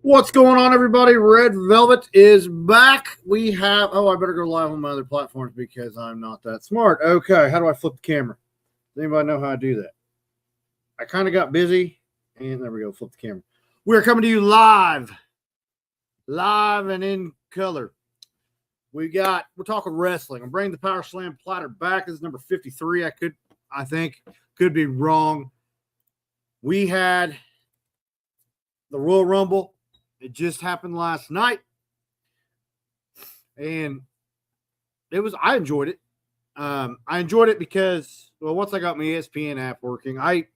What's going on, everybody? Red Velvet is back. We have, I better go live on my other platforms because I'm not that smart. Okay, how do I flip the camera? Does anybody know how I do that? I kind of got busy, and there we go, flip the camera. We're coming to you live and in color. We're talking wrestling. I'm bringing the Powerslam Platter back. This is number 53. I think, could be wrong. We had the Royal Rumble. It just happened last night, and I enjoyed it. I enjoyed it because, well, once I got my ESPN app working, I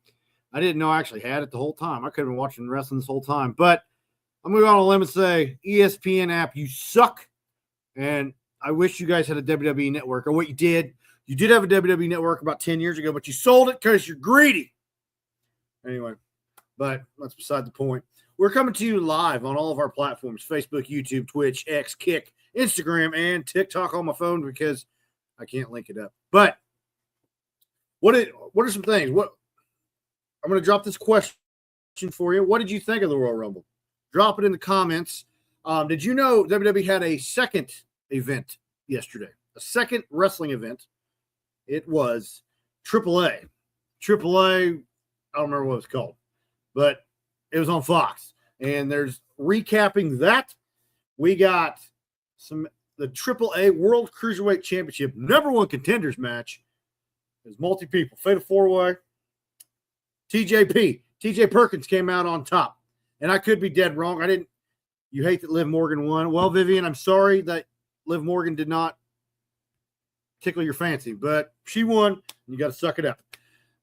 didn't know I actually had it the whole time. I could have been watching wrestling this whole time, but I'm going to go on a limb and say, ESPN app, you suck, and I wish you guys had a WWE network, or what you did. You did have a WWE network about 10 years ago, but you sold it because you're greedy. Anyway, but that's beside the point. We're coming to you live on all of our platforms, Facebook, YouTube, Twitch, X, Kick, Instagram, and TikTok on my phone because I can't link it up. But what are some things? I'm going to drop this question for you. What did you think of the Royal Rumble? Drop it in the comments. Did you know WWE had a second event yesterday? A second wrestling event. It was AAA. AAA, I don't remember what it was called, but it was on Fox, and there's recapping that. We got the AAA World Cruiserweight Championship #1 contenders match. There's multi-people, fatal four-way. TJ Perkins came out on top, and I could be dead wrong. You hate that Liv Morgan won. Well, Vivian, I'm sorry that Liv Morgan did not tickle your fancy, but she won, and you got to suck it up.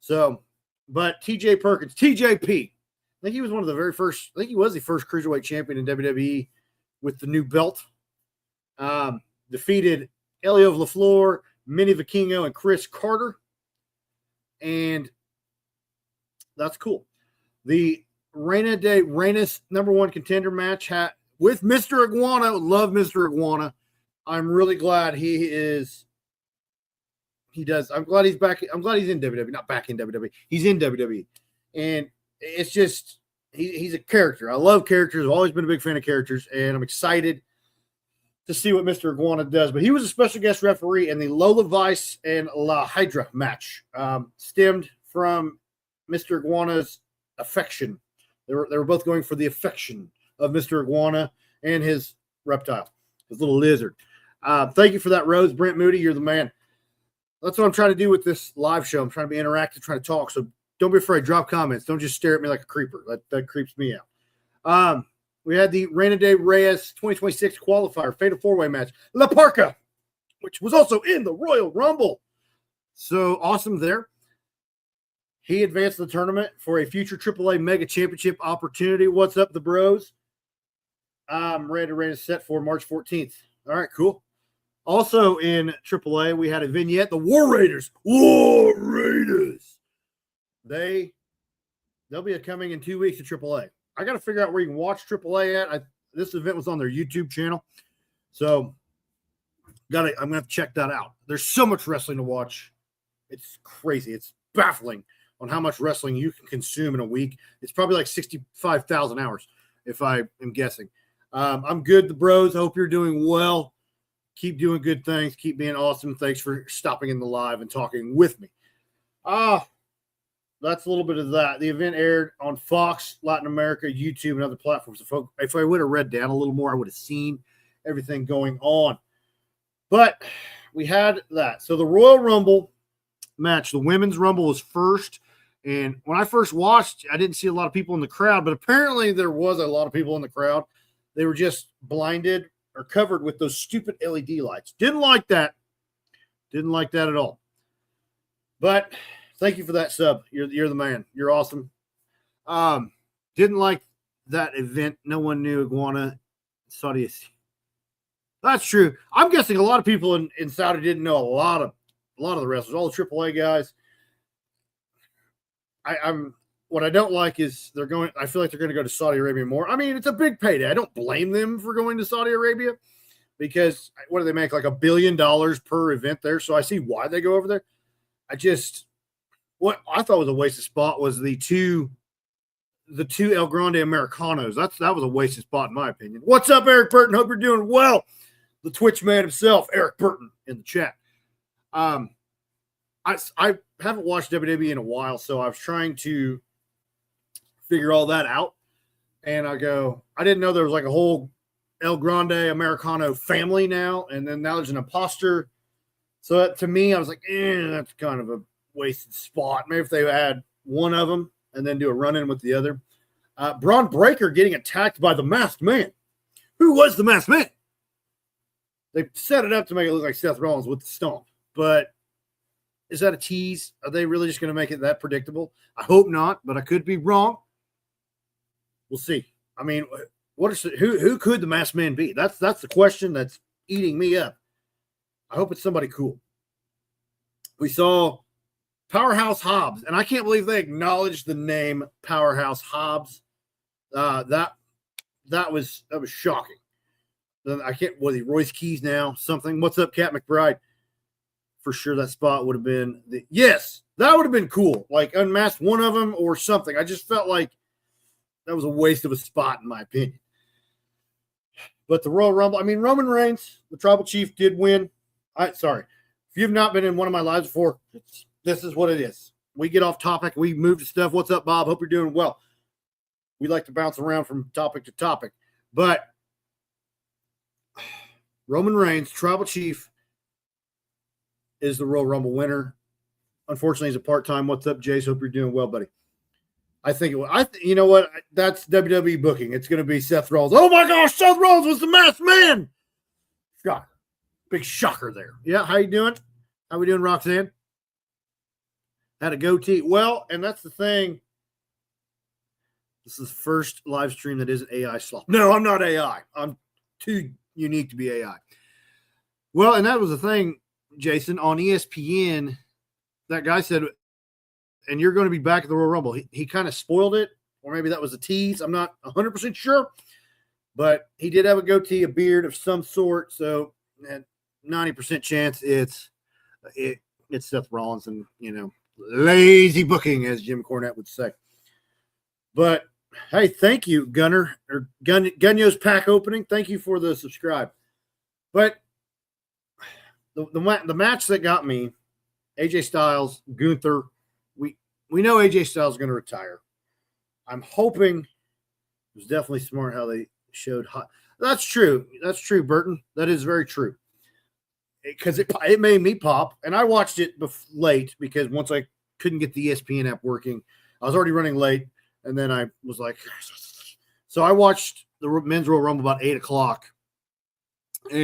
So, but TJ Perkins, TJP. I think he was he was the first cruiserweight champion in WWE with the new belt. Defeated Elio LaFleur, Minnie Vikingo, and Chris Carter. And that's cool. The Reina de Reinas #1 contender match with Mr. Iguana. Love Mr. Iguana. I'm really glad I'm glad he's back. I'm glad he's in WWE, not back in WWE. He's in WWE. And it's just, he's a character. I love characters. I've always been a big fan of characters, and I'm excited to see what Mr. Iguana does. But he was a special guest referee in the Lola Vice and La Hydra match, stemmed from Mr. Iguana's affection. They were both going for the affection of Mr. Iguana and his reptile, his little lizard. Thank you for that, Rose. Brent Moody, you're the man. That's what I'm trying to do with this live show. I'm trying to be interactive, trying to talk. So don't be afraid. Drop comments. Don't just stare at me like a creeper. That creeps me out. We had the Reina de Reyes 2026 qualifier, fatal four-way match. La Parca, which was also in the Royal Rumble. So awesome there. He advanced the tournament for a future AAA Mega Championship opportunity. What's up, the bros? Reina de Reyes set for March 14th. All right, cool. Also in AAA, we had a vignette, the War Raiders. War Raiders. They'll be coming in 2 weeks to AAA. I got to figure out where you can watch AAA at. This event was on their YouTube channel, so I'm gonna have to check that out. There's so much wrestling to watch. It's crazy. It's baffling on how much wrestling you can consume in a week. It's probably like 65,000 hours, if I am guessing. I'm good, the bros. I hope you're doing well. Keep doing good things. Keep being awesome. Thanks for stopping in the live and talking with me. That's a little bit of that. The event aired on Fox, Latin America, YouTube, and other platforms. If I would have read down a little more, I would have seen everything going on. But we had that. So the Royal Rumble match, the Women's Rumble was first. And when I first watched, I didn't see a lot of people in the crowd, but apparently there was a lot of people in the crowd. They were just blinded or covered with those stupid LED lights. Didn't like that. Didn't like that at all. But thank you for that sub. You're the man. You're awesome. Didn't like that event. No one knew Iguana Saudi. That's true. I'm guessing a lot of people in Saudi didn't know a lot of the wrestlers, all the AAA guys. What I don't like is I feel like they're going to go to Saudi Arabia more. I mean, it's a big payday. I don't blame them for going to Saudi Arabia because what do they make? Like $1 billion per event there. So I see why they go over there. What I thought was a waste of spot was the two the two El Grande Americanos. That was a wasted spot in my opinion. What's up, Eric Burton? Hope you're doing well. The Twitch man himself, Eric Burton, in the chat. I haven't watched WWE in a while, so I was trying to figure all that out. And I didn't know there was like a whole El Grande Americano family now, and then now there's an imposter. So that, to me, I was like, that's kind of a wasted spot. Maybe if they had one of them and then do a run-in with the other. Braun Breaker getting attacked by the Masked Man. Who was the Masked Man? They set it up to make it look like Seth Rollins with the stomp. But is that a tease? Are they really just going to make it that predictable? I hope not, but I could be wrong. We'll see. I mean, who could the Masked Man be? That's the question that's eating me up. I hope it's somebody cool. We saw Powerhouse Hobbs, and I can't believe they acknowledged the name Powerhouse Hobbs. That was shocking. Was he Royce Keys now? Something. What's up, Cat McBride? For sure, that spot would have been yes, that would have been cool. Like unmasked one of them or something. I just felt like that was a waste of a spot, in my opinion. But the Royal Rumble, I mean, Roman Reigns, the Tribal Chief, did win. Sorry. If you've not been in one of my lives before, this is what it is. We get off topic. We move to stuff. What's up, Bob? Hope you're doing well. We like to bounce around from topic to topic. But Roman Reigns, Tribal Chief, is the Royal Rumble winner. Unfortunately, he's a part-time. What's up, Jace? Hope you're doing well, buddy. I think it will. You know what? That's WWE booking. It's going to be Seth Rollins. Oh my gosh, Seth Rollins was the Masked Man. Shocker. Big shocker there. Yeah, how you doing? How we doing, Roxanne? Had a goatee. Well, and that's the thing. This is the first live stream that isn't AI slop. No, I'm not AI. I'm too unique to be AI. Well, and that was the thing, Jason, on ESPN. That guy said, and you're going to be back at the Royal Rumble. He kind of spoiled it, or maybe that was a tease. I'm not 100% sure, but he did have a goatee, a beard of some sort. So, 90% chance it's Seth Rollins, and lazy booking, as Jim Cornette would say. But hey, thank you, Gunner or Gunyo's pack opening. Thank you for the subscribe. But the match that got me, AJ Styles, Gunther. We know AJ Styles is going to retire. I'm hoping it was definitely smart how they showed hot. That's true. That's true, Burton. That is very true. Because it made me pop, and I watched it late because once I couldn't get the ESPN app working, I was already running late, and then I was like, so I watched the Men's Royal Rumble about 8 o'clock, or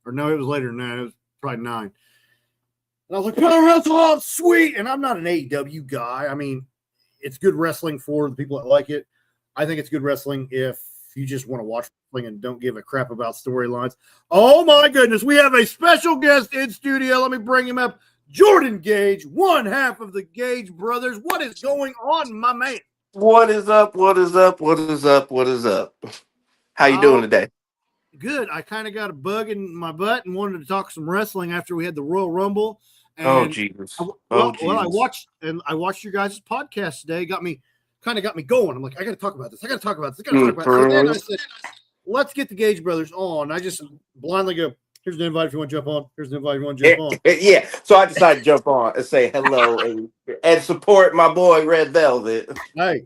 no, it was later than that. It was probably 9. And I was like, Powerhouse Hobbs, sweet. And I'm not an AEW guy. I mean, it's good wrestling for the people that like it. I think it's good wrestling if you just want to watch wrestling and don't give a crap about storylines. Oh, my goodness. We have a special guest in studio. Let me bring him up. Jordan Gage, one half of the Gage brothers. What is going on, my man? What is up? What is up? What is up? What is up? How you doing today? Good. I kind of got a bug in my butt and wanted to talk some wrestling after we had the Royal Rumble. And oh, Jesus. Well, I watched your guys' podcast today. Got me going. I'm like, I got to talk about this. And then I said, let's get the Gage brothers on. I just blindly go, here's an invite if you want to jump on. Here's an invite if you want to jump on. Yeah. So I decided to jump on and say hello and support my boy Red Velvet. Hey,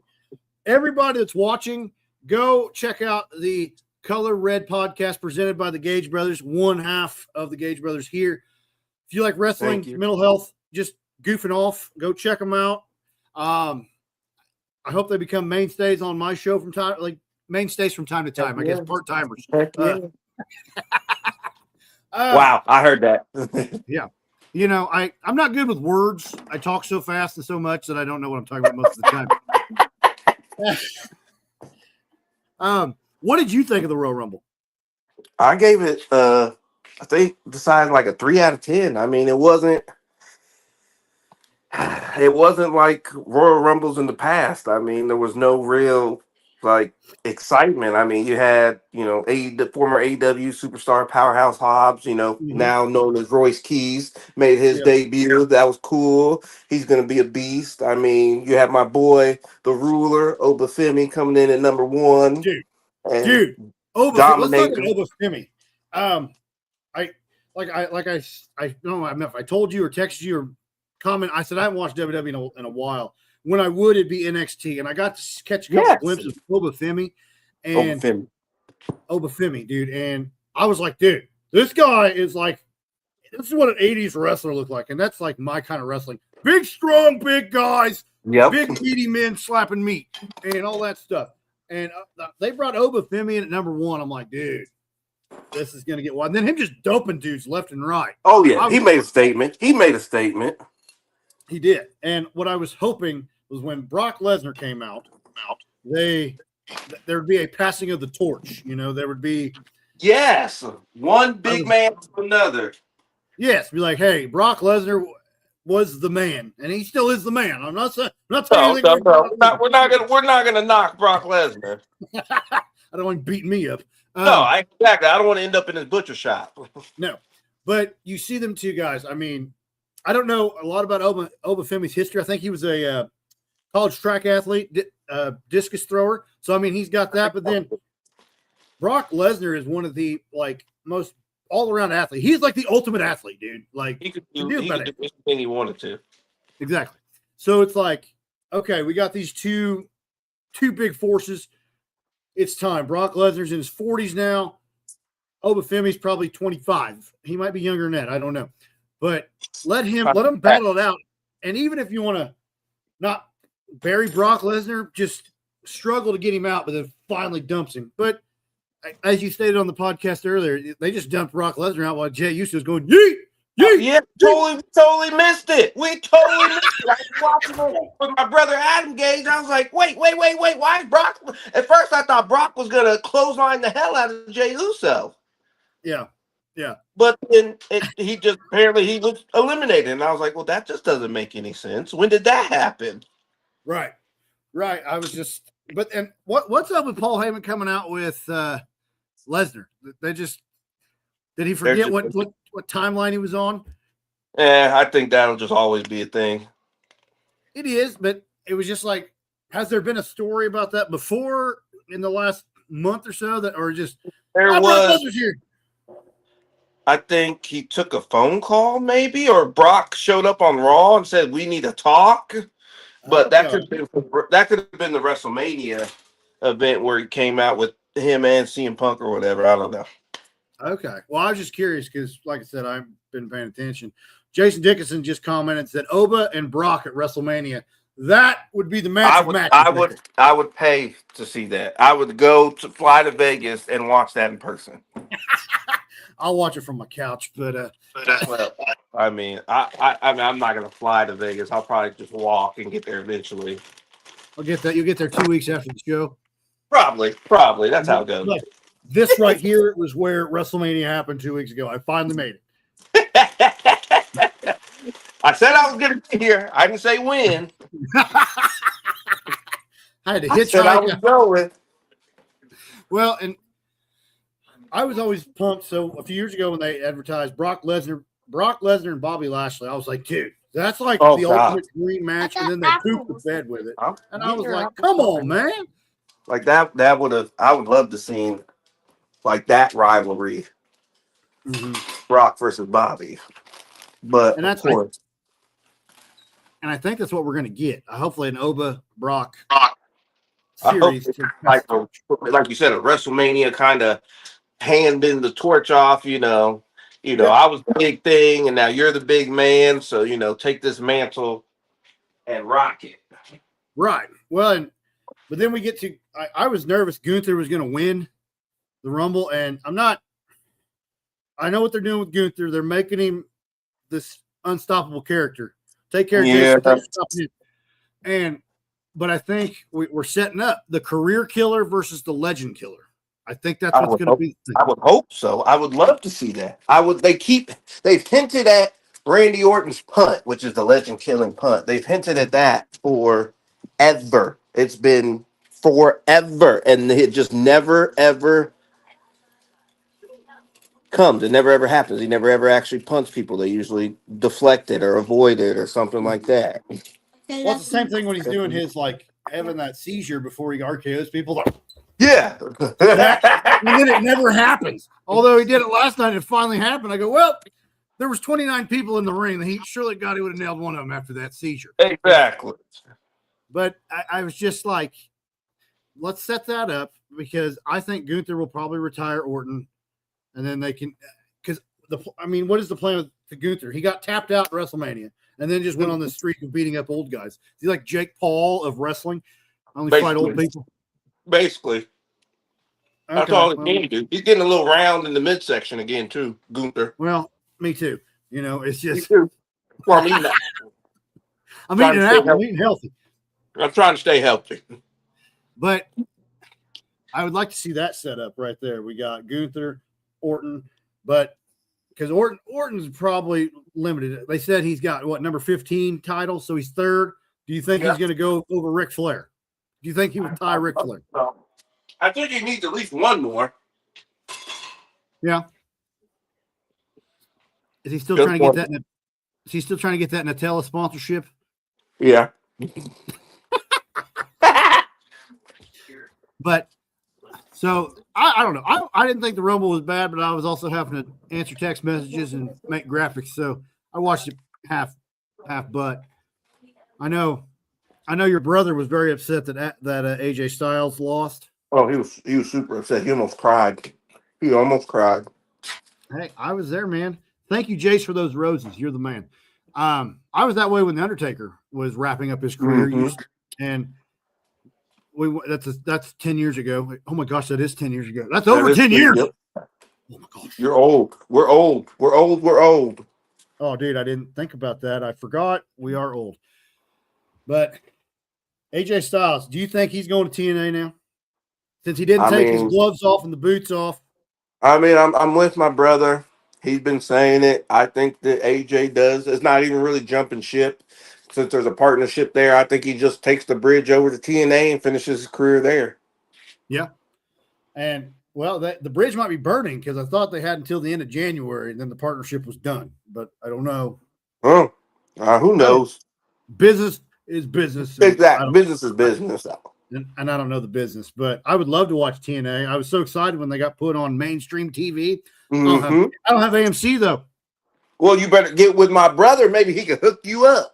everybody that's watching, go check out the Color Red podcast presented by the Gage brothers, one half of the Gage brothers here. If you like wrestling, mental health, just goofing off, go check them out. I hope they become mainstays on my show from time to time. I guess part-timers. Wow, I heard that. Yeah. I'm not good with words. I talk so fast and so much that I don't know what I'm talking about most of the time. What did you think of the Royal Rumble? I gave it, I think, decided like a 3 out of 10. I mean, it wasn't like Royal Rumbles in the past. I mean, there was no real like excitement. I mean, you had, the former AEW superstar Powerhouse Hobbs, Mhm. now known as Royce Keys, made his Yeah, debut. That was cool. He's gonna be a beast. I mean, you have my boy, the Ruler, Obafemi, coming in at number one dude, and dude. Let's talk about dominating. Obafemi. Um, I I don't know if I told you or texted you or comment. I said I haven't watched WWE in a while. When I would, it'd be NXT, and I got to catch a couple Yes, glimpses of Obafemi and Obafemi. Obafemi, dude. And I was like, dude, this guy is like, this is what an 80s wrestler looked like. And that's like my kind of wrestling. Big, strong, big guys, Yep. big, meaty men slapping meat and all that stuff. And they brought Obafemi in at number one. I'm like, dude, this is going to get wild. And then him just doping dudes left and right. Oh yeah, he made a statement. He made a statement. He did. And what I was hoping was when Brock Lesnar came out, there would be a passing of the torch. There would be Yes, one big man to another. Yes, be like, hey, Brock Lesnar was the man, and he still is the man. I'm not saying No, anything. no. We're not gonna knock Brock Lesnar. I don't want him beating me up. Exactly. I don't want to end up in his butcher shop. No, but you see them two guys. I mean, I don't know a lot about Obafemi's history. I think he was a college track athlete, discus thrower. So I mean, he's got that. But then Brock Lesnar is one of the most all-around athlete. He's like the ultimate athlete, dude. Like he could do anything he wanted to. Exactly. So it's like, okay, we got these two big forces. It's time. Brock Lesnar's in his 40s now. Obafemi's probably 25. He might be younger than that. I don't know. But let him battle it out. And even if you want to not bury Brock Lesnar, just struggle to get him out, but then finally dumps him. But as you stated on the podcast earlier, they just dumped Brock Lesnar out while Jay Uso was going, yeet, yeet. Yeah, totally missed it. We totally missed it. I was watching it with my brother Adam Gage. I was like, wait. Why is Brock? At first, I thought Brock was going to clothesline the hell out of Jay Uso. Yeah. But then he was eliminated. And I was like, well, that just doesn't make any sense. When did that happen? Right. I was just, and what's up with Paul Heyman coming out with Lesnar? Did he forget what timeline he was on? Yeah, I think that'll just always be a thing. It is, but it was just like, has there been a story about that before in the last month or so there was here? I think he took a phone call maybe, or Brock showed up on Raw and said, we need to talk. But that could have been the WrestleMania event where he came out with him and CM Punk or whatever. I don't know. Okay. Well, I was just curious because, like I said, I've been paying attention. Jason Dickinson just commented and said Oba and Brock at WrestleMania. That would be the match. I would pay to see that. I would fly to Vegas and watch that in person. I'll watch it from my couch, but well, I mean, I'm not gonna fly to Vegas. I'll probably just walk and get there eventually. I'll get that. You'll get there 2 weeks after the show. Probably. That's how it goes. Look, this right here was where WrestleMania happened 2 weeks ago. I finally made it. I said I was gonna be here. I didn't say when. I had to hitchhike. I was going. Well, and I was always pumped. So a few years ago when they advertised Brock Lesnar and Bobby Lashley, I was like, dude, that's like the ultimate dream match. And then they pooped the bed with it. And I was like, come on, man. Like I would love to see like that rivalry. Mm-hmm. Brock versus Bobby. But and that's and I think that's what we're going to get. Hopefully an Oba Brock series. Like you said, a WrestleMania kind of handing the torch off, I was the big thing and now you're the big man. So, take this mantle and rock it. Right. Well, but then we get to, I was nervous Gunther was going to win the Rumble, and I know what they're doing with Gunther. They're making him this unstoppable character. Take care of Jason. But I think we're setting up the career killer versus the legend killer. I think that's what's going to be. I would hope so. I would love to see that. They've hinted at Randy Orton's punt, which is the legend killing punt. They've hinted at that forever. It's been forever, and it just never ever comes. It never ever happens. He never ever actually punched people. They usually deflect it or avoid it or something like that. Well, it's the same thing when he's doing his like having that seizure before he RKOs people. Yeah. And then it never happens. Although he did it last night, it finally happened. I go, well, there was 29 people in the ring. He surely God, he would have nailed one of them after that seizure. Exactly. But I was just like, let's set that up because I think Gunther will probably retire Orton, and then they can. Because what is the plan with Gunther? He got tapped out at WrestleMania, and then just went on this streak of beating up old guys. He's like Jake Paul of wrestling. Only fight old people. Basically. That's all he can do. He's getting a little round in the midsection again, too, Gunther. Well, me too. It's just. Well, I'm eating I'm eating an apple. I'm eating healthy. I'm trying to stay healthy. But I would like to see that set up right there. We got Gunther, Orton, but because Orton's probably limited. They said he's got, number 15 title, so he's third. Do you think he's going to go over Ric Flair? Do you think he would tie Ric Flair? I think he needs at least one more. Yeah. Is he still trying to get that? Is he still trying to get that Nutella sponsorship? Yeah. But so I don't know. I didn't think the Rumble was bad, but I was also having to answer text messages and make graphics, so I watched it half. But I know your brother was very upset that AJ Styles lost. Oh, he was super upset. He almost cried. Hey, I was there, man. Thank you, Jace, for those roses. You're the man. I was that way when the Undertaker was wrapping up his career, and that's 10 years ago. Oh my gosh, that is 10 years ago. That's over 10 years. Yep. Oh my gosh, you're old. We're old. Oh, dude, I didn't think about that. I forgot we are old. But AJ Styles, do you think he's going to TNA now? Since he didn't take his gloves off and the boots off. I'm with my brother. He's been saying it. I think that AJ does. It's not even really jumping ship. Since there's a partnership there, I think he just takes the bridge over to TNA and finishes his career there. Yeah. And, well, the bridge might be burning because I thought they had until the end of January and then the partnership was done. But I don't know. Oh, who knows? Business is business. Exactly. Business is business. And I don't know the business, but I would love to watch TNA. I was so excited when they got put on mainstream TV. I don't have AMC, though. Well, you better get with my brother. Maybe he can hook you up.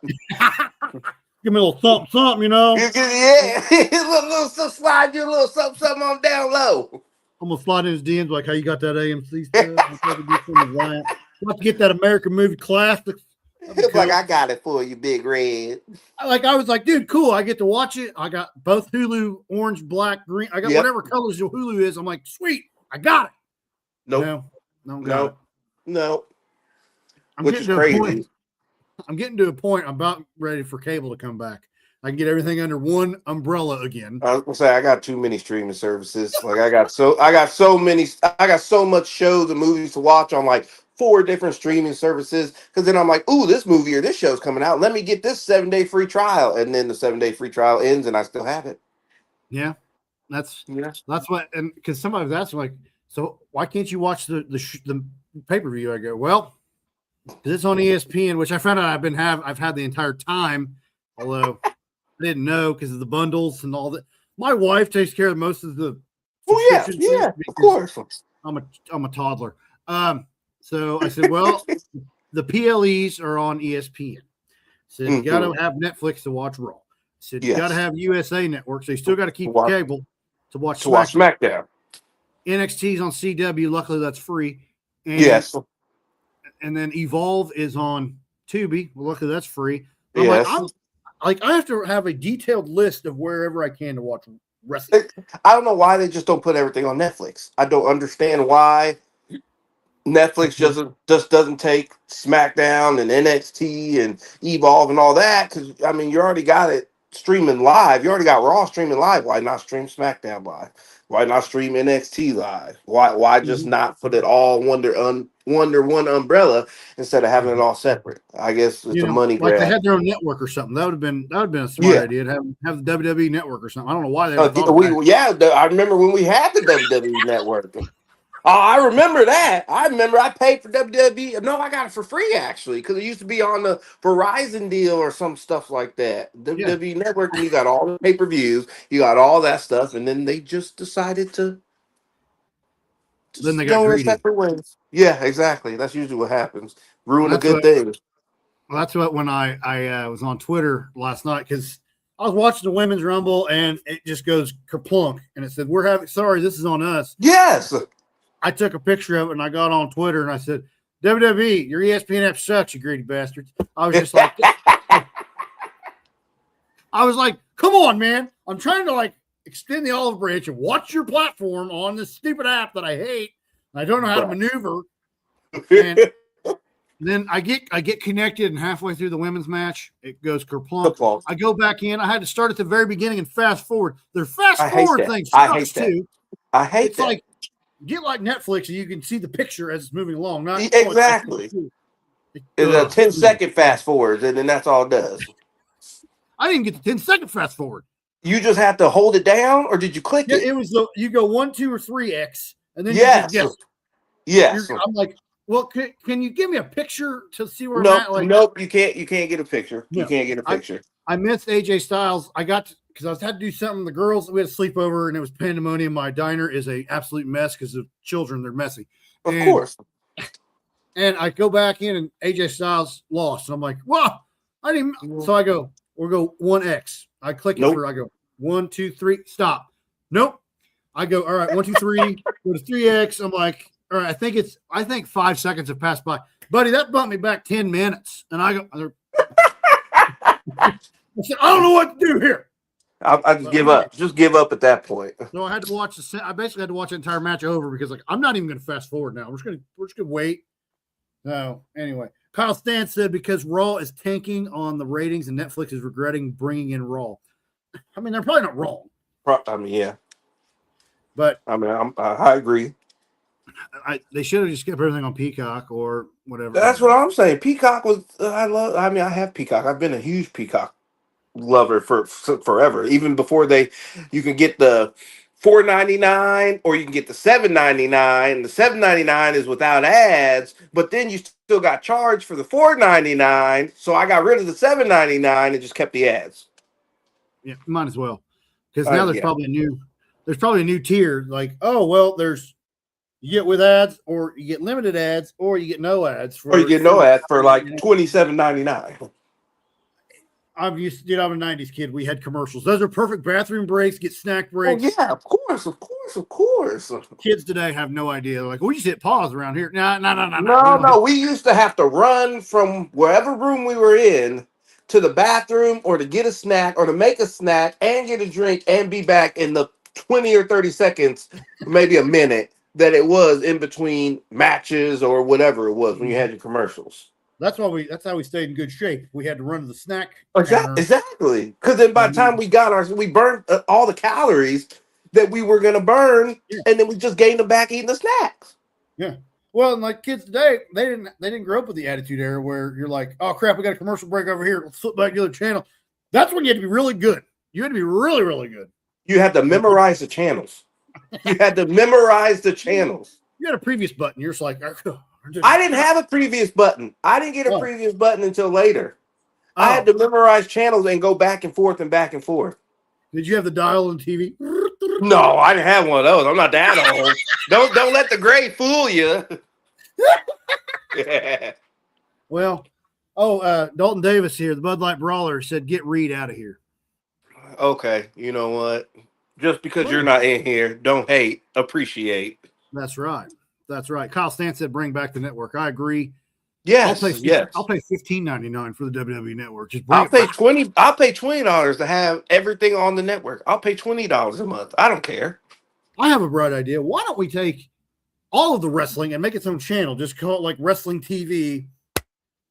Give me a little something, Yeah. little slide you a little something on down low. I'm going to slide in his DMs like how you got that AMC stuff. I'm about to get that American Movie Classics. It's like, I got it for you, Big Red. I was like, dude, cool. I get to watch it. I got both Hulu, orange, black, green. I got whatever colors your Hulu is. I'm like, sweet. I got it. Nope. No. Which is crazy. I'm getting to a point. I'm about ready for cable to come back. I can get everything under one umbrella again. I was gonna say I got too many streaming services. Like I got so much shows and movies to watch on like 4 different streaming services. Because then I'm like, ooh, this movie or this show's coming out. Let me get this 7-day free trial, and then the 7-day free trial ends, and I still have it. Yeah, that's what. And because somebody was asking, like, so why can't you watch the pay-per-view? I go, well, it's on ESPN, which I found out I've had the entire time, although I didn't know because of the bundles and all that. My wife takes care of most of the. Oh yeah, of course. I'm a toddler. So I said, well, the PLEs are on ESPN. So you got to have Netflix to watch Raw. So you got to have USA Network. So you still got to keep cable to watch SmackDown. NXT's on CW. Luckily, that's free. And, yes. And then Evolve is on Tubi. Well, luckily, that's free. Yes. I have to have a detailed list of wherever I can to watch wrestling. I don't know why they just don't put everything on Netflix. I don't understand why Netflix just doesn't take SmackDown and NXT and Evolve and all that. Because, I mean, you already got it streaming live? You already got Raw streaming live. Why not stream SmackDown live? Why not stream NXT live? Why just not put it all under one umbrella instead of having it all separate? I guess it's a money like grab. they had their own network or something. That would have been a smart idea to have the WWE network or something. I don't know why they thought of that. I remember when we had the WWE network. Oh, I remember that. I remember I paid for WWE. No, I got it for free actually because it used to be on the Verizon deal or some stuff like that. WWE Network, and you got all the pay-per-views, you got all that stuff, and then they just decided to then they got greedy. Separate ways. Yeah, exactly. That's usually what happens. Ruin a good thing. Well, that's what when I was on Twitter last night because I was watching the Women's Rumble and it just goes kerplunk and it said, sorry, this is on us. Yes. I took a picture of it and I got on Twitter and I said, WWE, your ESPN app sucks, you greedy bastards. I was just like, come on, man. I'm trying to extend the olive branch and watch your platform on this stupid app that I hate. I don't know how to maneuver. And then I get connected and halfway through the women's match, it goes kerplunk. I go back in. I had to start at the very beginning and fast forward. Their fast forward thing sucks too. I hate that. Like, get like Netflix and you can see the picture as it's moving along. Not exactly. It's a 10-second fast forward, and then that's all it does. I didn't get the 10-second fast forward. You just have to hold it down, or did you click it? It was you go 1, 2, or 3x, and then yes. I'm like, well, can you give me a picture to see where I'm at? Nope, you can't. You can't get a picture. No, you can't get a picture. I missed AJ Styles. I got because I had to do something. The girls, we had a sleepover, and it was pandemonium. My diner is a absolute mess because of children. They're messy. Of course. And I go back in, and AJ Styles lost. And I'm like, well, I didn't. So we'll go 1x. I click it through. I go 1, 2, 3. Stop. Nope. I go, all right, 1, 2, 3. Go to 3x. I'm like, all right. I think 5 seconds have passed by, buddy. That bumped me back 10 minutes. And I go, I said, I don't know what to do here. I just give up. Just give up at that point. No, I had to watch I basically had to watch the entire match over because I'm not even going to fast forward now. We're just going to wait. No, anyway. Kyle Stan said because Raw is tanking on the ratings and Netflix is regretting bringing in Raw. I mean, they're probably not wrong. I mean, yeah. But I mean, I agree. They should have just kept everything on Peacock or whatever. That's what I'm saying. Peacock was. I have Peacock. I've been a huge Peacock lover for forever. Even before you can get the $4.99 or you can get the $7.99. The $7.99 is without ads, but then you still got charged for the $4.99. So I got rid of the $7.99 and just kept the ads. Yeah, might as well, because now there's probably a new tier. Like, oh well, you get with ads, or you get limited ads, or you get no ads. Or you get no ads for like $27.99. I'm a '90s kid. We had commercials. Those are perfect bathroom breaks. Get snack breaks. Oh, yeah, of course. Kids today have no idea. They're like, we just hit pause around here. No. We used to have to run from wherever room we were in to the bathroom or to get a snack or to make a snack and get a drink and be back in the 20 or 30 seconds, maybe a minute that it was in between matches or whatever it was when you had your commercials. That's how we stayed in good shape. We had to run to the snack. Exactly. Because then by the time we burned all the calories that we were going to burn, and then we just gained them back eating the snacks. Yeah. Well, and like kids today, they didn't grow up with the attitude era where you're like, oh crap, we got a commercial break over here. Let's flip back to the other channel. That's when you had to be really good. You had to be really, really good. You had to memorize the channels. You had to memorize the channels. You had a previous button. You're just like, I didn't have a previous button. I didn't get a previous button until later. I had to memorize channels and go back and forth and back and forth. Did you have the dial on TV? No, I didn't have one of those. I'm not that old. Don't let the gray fool you. Yeah. Well, Dalton Davis here, the Bud Light Brawler, said, get Reed out of here. Okay, you know what? Just because you're not in here, don't hate, appreciate. That's right. Kyle Stan said, bring back the network. I agree. Yes, I'll pay $15.99 for the WWE network. I'll pay $20 to have everything on the network. I'll pay $20 a month. I don't care. I have a bright idea. Why don't we take all of the wrestling and make its own channel? Just call it like Wrestling TV.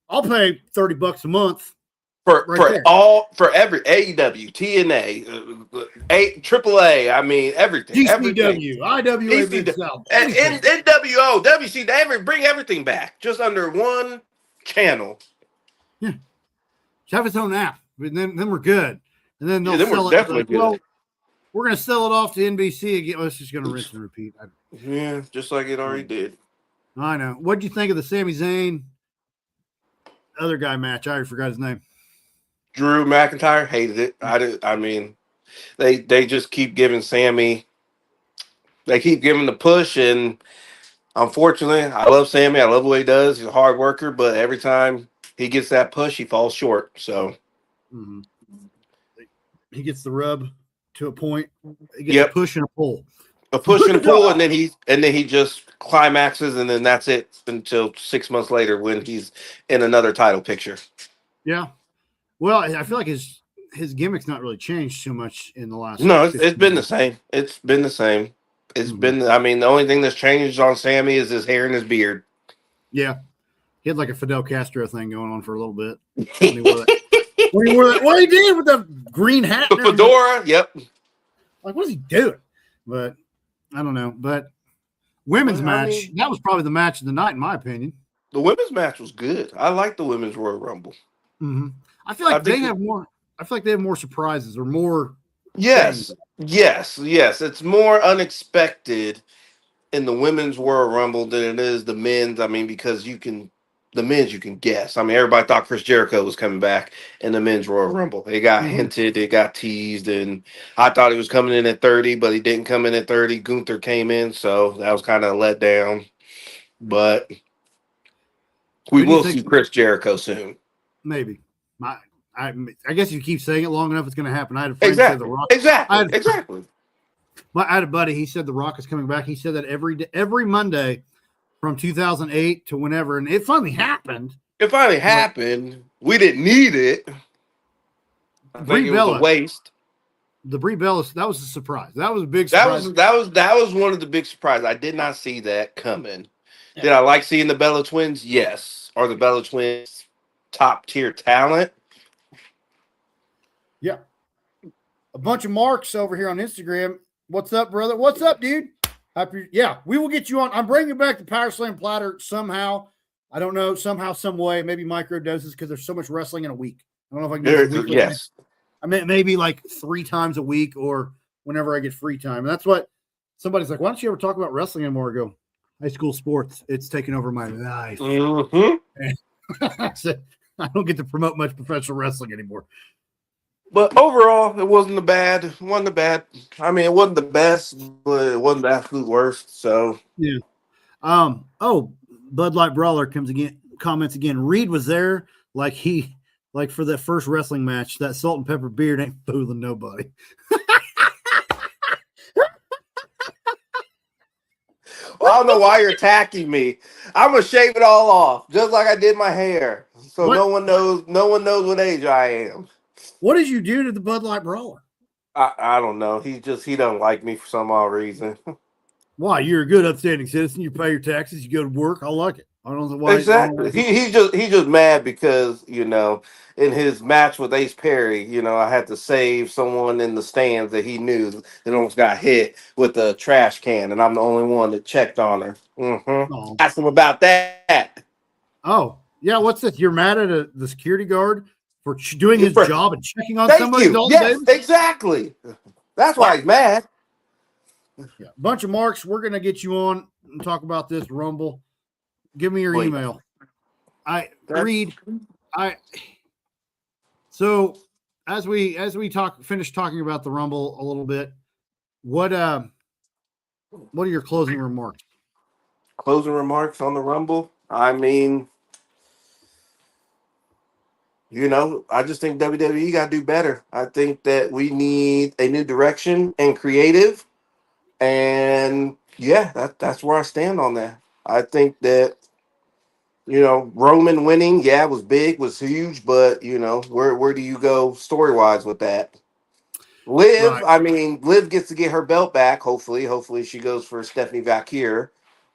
I'll pay $30 a month for every AEW, TNA, AAA. I mean everything. GCW, IWA Mid-South, NWO, WCW. Bring everything back just under one channel. Yeah, have its own app, and then we're good. And then they'll sell it. Definitely good. Well, we're gonna sell it off to NBC again. It's just gonna rinse and repeat. Yeah, just like it already did. I know. What'd you think of the Sami Zayn other guy match? I already forgot his name. Drew McIntyre, hated it. I mean, they just keep giving Sammy. They keep giving the push, and unfortunately, I love Sammy. I love what he does. He's a hard worker, but every time he gets that push, he falls short. So he gets the rub to a point. He gets a push and a pull. A push and a pull, and then he just climaxes, and then that's it until 6 months later when he's in another title picture. Yeah. Well, I feel like his gimmick's not really changed too much in the last. No, it's been the same. It's been the same. It's been. I mean, the only thing that's changed on Sammy is his hair and his beard. Yeah, he had like a Fidel Castro thing going on for a little bit. When he wore that. What he did with the green hat, the fedora. Yep. Like, what is he doing? But I don't know. But women's match, that was probably the match of the night, in my opinion. The women's match was good. I like the women's Royal Rumble. I feel like they have more. I feel like they have more surprises or more. Yes. It's more unexpected in the women's Royal Rumble than it is the men's. I mean, because the men's you can guess. I mean, everybody thought Chris Jericho was coming back in the men's Royal Rumble. It got hinted, it got teased, and I thought he was coming in at 30, but he didn't come in at 30. Gunther came in, so that was kind of a letdown. But we will see Chris Jericho soon. Maybe. I guess if you keep saying it long enough, it's going to happen. I had a friend say The Rock. Exactly. I had a buddy. He said The Rock is coming back. He said that every Monday from 2008 to whenever, and it finally happened. We didn't need it. I think it was a waste. The Brie Bella, that was a surprise. That was a big surprise. That was one of the big surprises. I did not see that coming. Yeah. Did I like seeing the Bella Twins? Yes. Are the Bella Twins top tier talent? Yeah. A bunch of marks over here on Instagram. What's up, brother? What's up, dude? Yeah, we will get you on. I'm bringing back the Powerslam Platter somehow. I don't know, somehow, some way. Maybe micro doses because there's so much wrestling in a week. I don't know if I can do it a week. Yes. I mean, maybe like 3 times a week or whenever I get free time. And that's what somebody's like, why don't you ever talk about wrestling anymore? I go, high school sports, it's taken over my life. I said, I don't get to promote much professional wrestling anymore. But overall, it wasn't bad. I mean, it wasn't the best, but it wasn't the absolute worst. So yeah. Bud Light Brawler comments again. Reed was there like for that first wrestling match. That salt and pepper beard ain't fooling nobody. Well, I don't know why you're attacking me. I'm gonna shave it all off, just like I did my hair, so no one knows what age I am. What did you do to the Bud Light Brawler? I don't know. He don't like me for some odd reason. Why? You're a good, upstanding citizen. You pay your taxes. You go to work. I like it. I don't know why. Exactly. He's just mad because in his match with Ace Perry, I had to save someone in the stands that he knew that almost got hit with a trash can, and I'm the only one that checked on her. Oh. Ask him about that. Oh yeah, what's this? You're mad at the security guard for doing his job and checking on somebody? Yes, exactly. That's why he's mad. Yeah, bunch of marks. We're gonna get you on and talk about this Rumble. Give me your email. So as we finish talking about the Rumble a little bit, what are your closing remarks? Closing remarks on the Rumble? I mean, I just think WWE got to do better. I think that we need a new direction and creative. And yeah, that's where I stand on that. I think that, Roman winning, was big, was huge, but where do you go story-wise with that? Liv, right. I mean, Liv gets to get her belt back, hopefully. Hopefully she goes for Stephanie Valkyrie.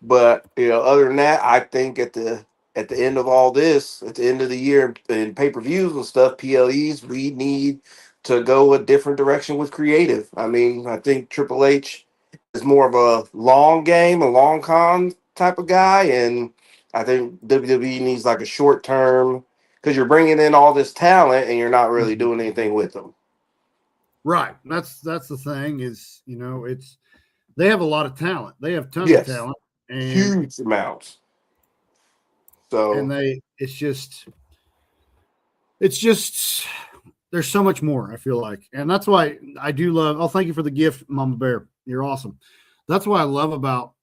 But, other than that, I think at the at the end of all this, at the end of the year in pay-per-views and stuff, PLEs, we need to go a different direction with creative. I mean, I think Triple H is more of a long game, a long con type of guy, and I think WWE needs like a short term, because you're bringing in all this talent and you're not really doing anything with them. Right. That's the thing is, they have a lot of talent. They have tons of talent, and huge amounts. So, and it's just there's so much more, I feel like. And that's why I do love, oh, thank you for the gift, Mama Bear. You're awesome. That's what I love about,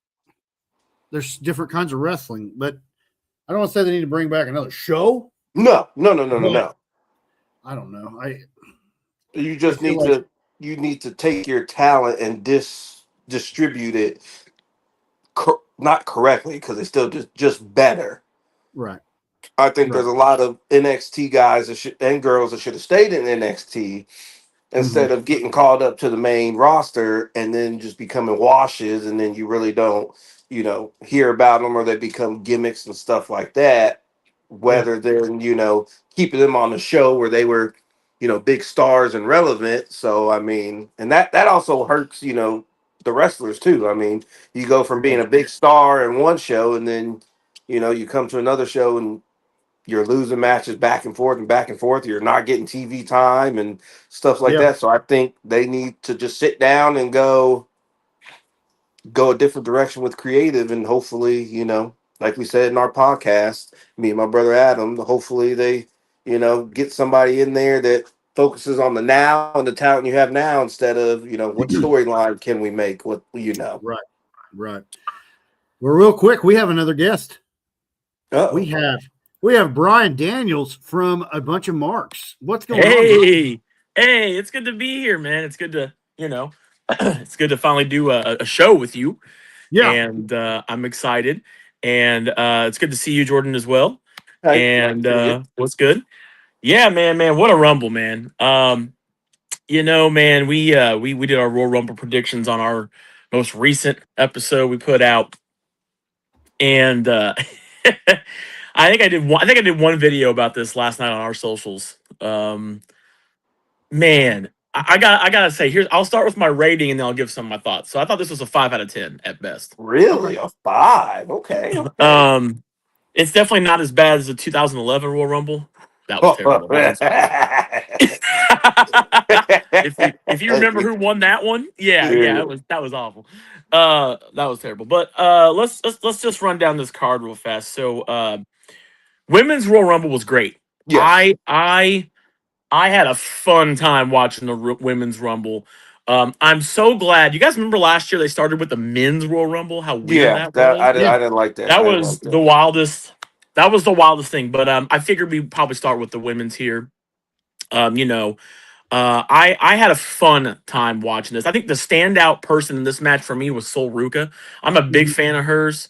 there's different kinds of wrestling, but I don't want to say they need to bring back another show. No. I don't know. You just need to you need to take your talent and distribute it not correctly, because it's still just better. Right. I think there's a lot of NXT guys and girls that should have stayed in NXT instead of getting called up to the main roster and then just becoming washes, and then you really don't, hear about them, or they become gimmicks and stuff like that. Whether they're, keeping them on the show where they were, big stars and relevant. So, I mean, and that also hurts, the wrestlers too. I mean, you go from being a big star in one show, and then, you come to another show and you're losing matches back and forth and back and forth. You're not getting TV time and stuff like that. So I think they need to just sit down and go a different direction with creative, and hopefully, like we said in our podcast, me and my brother Adam, hopefully they, get somebody in there that focuses on the now and the talent you have now, instead of, what storyline can we make? Right. Well, real quick, we have another guest. We have Brian Daniels from A Bunch of Marks. What's going on? Hey, it's good to be here, man. It's good to, it's good to finally do a show with you. Yeah. And I'm excited. And it's good to see you, Jordan, as well. Hi. And what's good? Yeah, man, what a rumble, man. Man, we did our Royal Rumble predictions on our most recent episode we put out. And I think I did one video about this last night on our socials. Man, I gotta say, I'll start with my rating and then I'll give some of my thoughts. So I thought this was a 5 out of 10 at best. Really? A 5? Okay. It's definitely not as bad as the 2011 Royal Rumble. That was terrible. If you remember who won that one, that was awful. That was terrible. But let's just run down this card real fast. So women's Royal Rumble was great. Yes. I had a fun time watching the women's Rumble. I'm so glad. You guys remember last year they started with the men's Royal Rumble? How weird that was? I didn't like that. That was the wildest. That was the wildest thing. But I figured we'd probably start with the women's here. I had a fun time watching this. I think the standout person in this match for me was Sol Ruca. I'm a big fan of hers.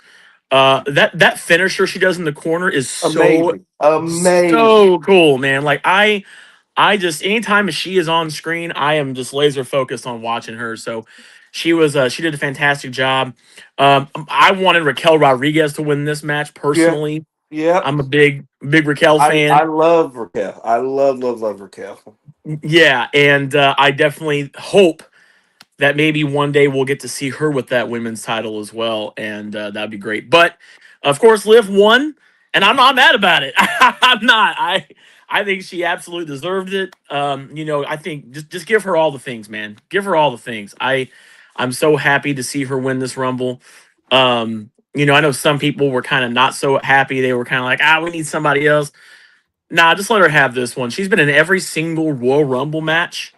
That finisher she does in the corner is so amazing, so cool, man. Like I just, anytime she is on screen, I am just laser focused on watching her. So she did a fantastic job. I wanted Raquel Rodriguez to win this match personally. Yeah. I'm a big Raquel fan. I love Raquel. I love Raquel. Yeah, and I definitely hope that maybe one day we'll get to see her with that women's title as well, and that'd be great. But of course, Liv won, and I'm not mad about it. I'm not. I think she absolutely deserved it. I think just give her all the things, man. Give her all the things. I'm so happy to see her win this Rumble. I know some people were kind of not so happy. They were kind of like, we need somebody else. Nah, just let her have this one. She's been in every single Royal Rumble match.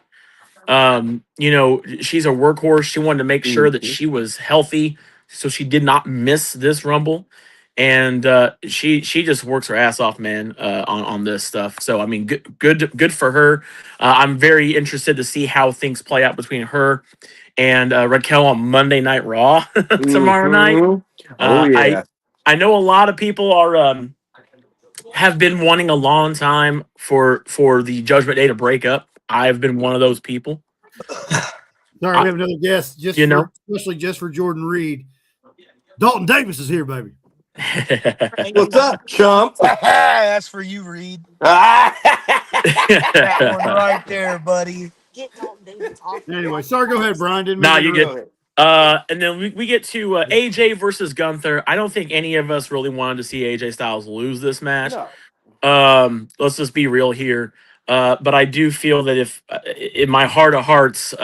She's a workhorse. She wanted to make sure that she was healthy, so she did not miss this Rumble. And she just works her ass off, man, on this stuff. So I mean, good for her. I'm very interested to see how things play out between her and Raquel on Monday Night Raw tomorrow night. I know a lot of people are have been wanting a long time for the Judgment Day to break up. I've been one of those people. Sorry, we have another guest, especially just for Jordan Reed. Dalton Davis is here, baby. What's up, chump? That's for you, Reed. That one right there, buddy. Anyway, sorry. Go ahead, Brian. Didn't mean Nah, to you interrupt. get. And then we get to AJ versus Gunther. I don't think any of us really wanted to see AJ Styles lose this match. No. Let's just be real here. But I do feel that if, in my heart of hearts,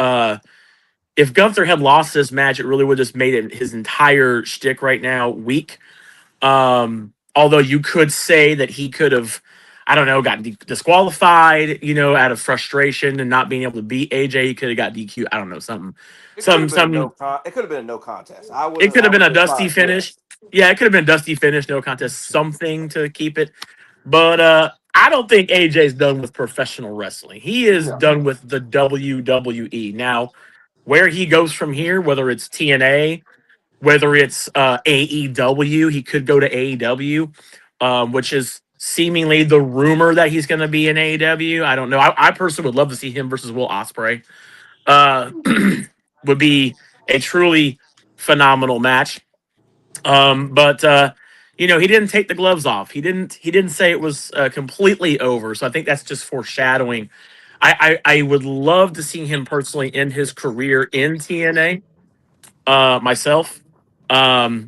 if Gunther had lost this match, it really would have just made it his entire shtick right now weak. Although you could say that he could have, I don't know, gotten disqualified, out of frustration and not being able to beat AJ. He could have got DQ. I don't know, something. It could have been a no contest. It could have been a dusty finish. Yeah, it could have been a dusty finish, no contest, something to keep it. But I don't think AJ's done with professional wrestling. He is done with the WWE. Now, where he goes from here, whether it's TNA, whether it's AEW, he could go to AEW, which is seemingly the rumor that he's going to be in AEW. I don't know. I personally would love to see him versus Will Ospreay. Would be a truly phenomenal match. But he didn't take the gloves off. He didn't say it was completely over. So I think that's just foreshadowing. I would love to see him personally end his career in TNA. Myself,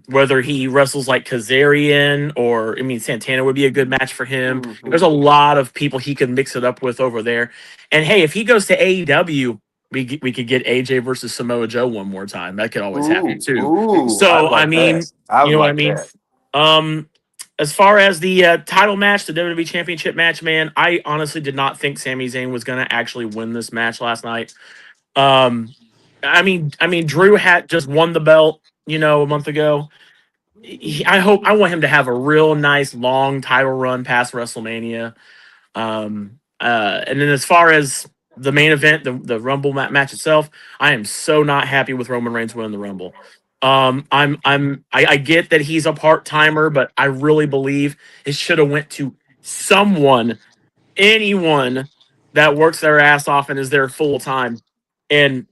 whether he wrestles like Kazarian or Santana would be a good match for him. Mm-hmm. There's a lot of people he could mix it up with over there. And hey, if he goes to AEW, we could get AJ versus Samoa Joe one more time. That could always happen too. So what I mean? As far as the title match, the WWE Championship match, man, I honestly did not think Sami Zayn was going to actually win this match last night. I mean, Drew had just won the belt, a month ago. I want him to have a real nice long title run past WrestleMania. And then as far as the main event, the Rumble match itself, I am so not happy with Roman Reigns winning the Rumble. I get that he's a part-timer, but I really believe it should have went to anyone that works their ass off and is there full time. And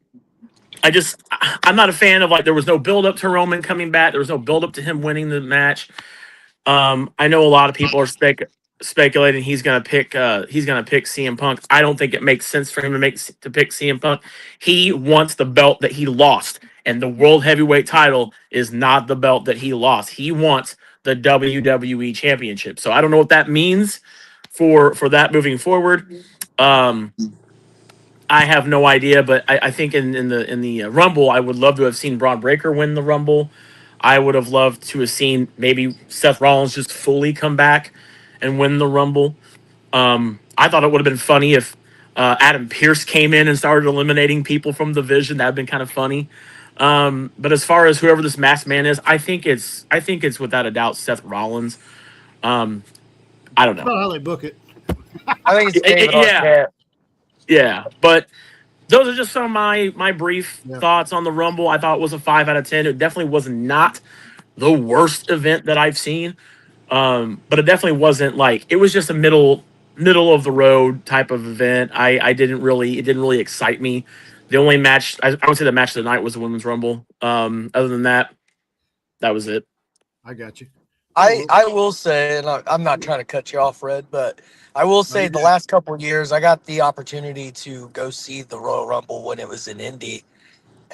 I'm not a fan of there was no build up to Roman coming back. There was no build up to him winning the match. I know a lot of people are speculating he's gonna pick CM Punk. I don't think it makes sense for him to pick CM Punk. He wants the belt that he lost, and the World Heavyweight title is not the belt that he lost. He wants the WWE Championship. So I don't know what that means for that moving forward. I have no idea, but I think in the Rumble, I would love to have seen Braun Breaker win the Rumble. I would have loved to have seen maybe Seth Rollins just fully come back and win the Rumble. I thought it would have been funny if Adam Pearce came in and started eliminating people from the Division. That would have been kind of funny. But as far as whoever this masked man is, I think it's without a doubt Seth Rollins. I don't know. That's not how they book it. I think it's David Arquette. Yeah, but those are just some of my brief thoughts on the Rumble. I thought it was a 5 out of 10. It definitely was not the worst event that I've seen, but it definitely wasn't it was just a middle of the road type of event. It didn't really excite me. The only match I would say the match of the night was the Women's Rumble. Other than that was it. I got you. I will say, and I'm not trying to cut you off, Red, but I will say the last couple of years, I got the opportunity to go see the Royal Rumble when it was in Indy.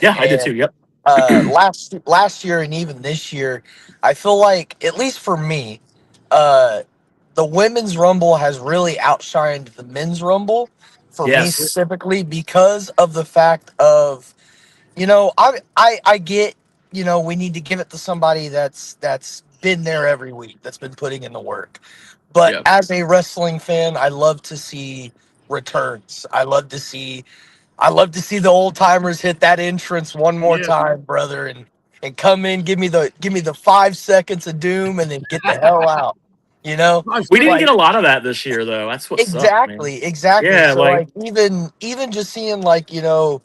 Yeah, I did too. Yep. Last year and even this year, I feel like, at least for me, the Women's Rumble has really outshined the Men's Rumble for me specifically because of the fact of, I get, we need to give it to somebody that's been there every week, that's been putting in the work. But as a wrestling fan, I love to see returns. I love to see the old timers hit that entrance one more time, brother, and come in, give me the 5 seconds of doom, and then get the hell out. We didn't get a lot of that this year, though. That's what exactly. Yeah, so even just seeing the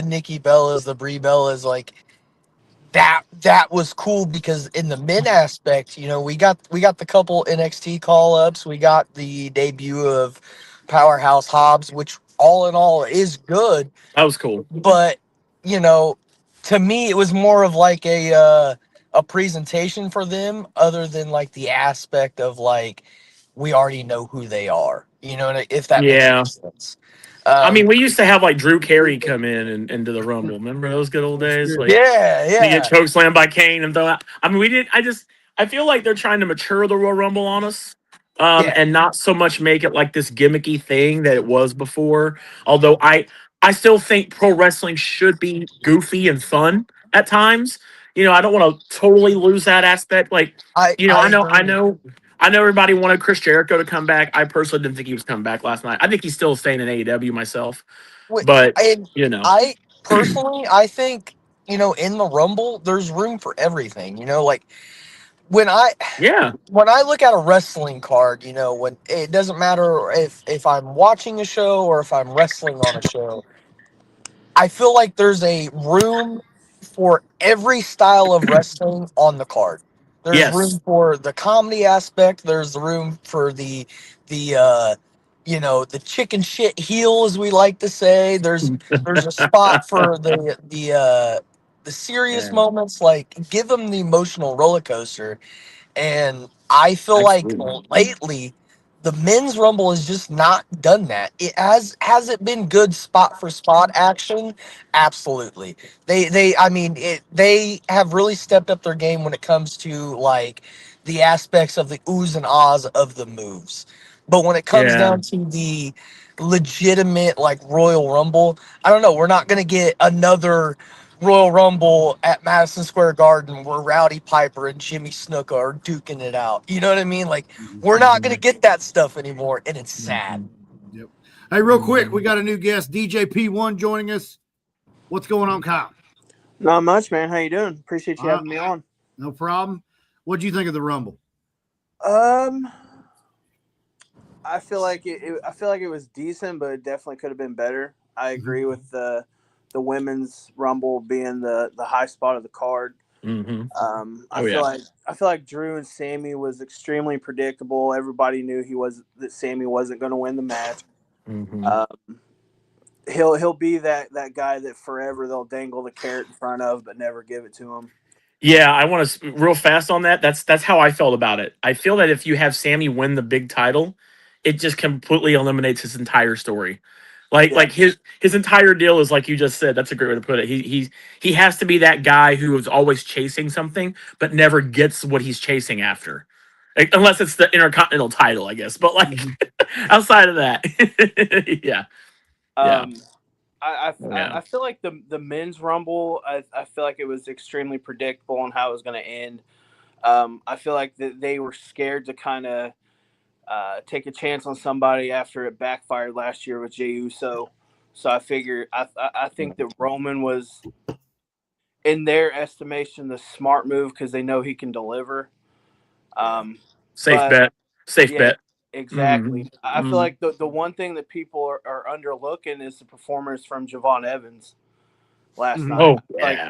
Nikki Bellas, the Brie Bellas, that was cool because in the men aspect, we got the couple NXT call ups, we got the debut of Powerhouse Hobbs, which all in all is good. That was cool. But to me, it was more of a a presentation for them other than like the aspect of like we already know who they are. You know, if that makes any sense. I mean, we used to have like Drew Carey come in and into the Rumble. Remember those good old days? Like, yeah. He get chokeslammed by Kane and throw out. I mean, we did. I feel like they're trying to mature the Royal Rumble on us, and not so much make it like this gimmicky thing that it was before. Although I still think pro wrestling should be goofy and fun at times. You know, I don't want to totally lose that aspect. Like, I know everybody wanted Chris Jericho to come back. I personally didn't think he was coming back last night. I think he's still staying in AEW myself. But I personally, I think, you know, in the Rumble, there's room for everything. You know, like when I look at a wrestling card, you know, when it doesn't matter if I'm watching a show or if I'm wrestling on a show, I feel like there's a room for every style of wrestling on the card. There's room for the comedy aspect. There's the room for the you know, the chicken shit heel, as we like to say. There's a spot for the serious moments. Like, give them the emotional roller coaster. And I feel like lately the men's rumble has just not done that. It has it been good spot for spot action? Absolutely. They have really stepped up their game when it comes to like the aspects of the oohs and ahs of the moves. But when it comes down to the legitimate like Royal Rumble, I don't know. We're not gonna get another Royal Rumble at Madison Square Garden where Rowdy Piper and Jimmy Snuka are duking it out. You know what I mean? Like, we're not going to get that stuff anymore, and it's sad. Yep. Hey, real quick, we got a new guest, DJ P1, joining us. What's going on, Kyle? Not much, man. How you doing? Appreciate you having me on. No problem. What do you think of the Rumble? I feel like it was decent, but it definitely could have been better. I agree with the women's Rumble being the high spot of the card. I feel like Drew and Sammy was extremely predictable. Everybody knew that Sammy wasn't going to win the match. He'll be that guy that forever they'll dangle the carrot in front of, but never give it to him. Yeah, I want to real fast on that. That's how I felt about it. I feel that if you have Sammy win the big title, it just completely eliminates his entire story. Like his entire deal is like you just said. That's a great way to put it. He has to be that guy who is always chasing something, but never gets what he's chasing after, unless it's the Intercontinental title, I guess. But like outside of that, I feel like the men's Rumble. I feel like it was extremely predictable on how it was going to end. I feel like they were scared to kind of take a chance on somebody after it backfired last year with Jey Uso. So I figured I think that Roman was, in their estimation, the smart move because they know he can deliver. Safe bet. Exactly. I feel like the one thing that people are underlooking is the performance from Javon Evans last night. Oh, yeah.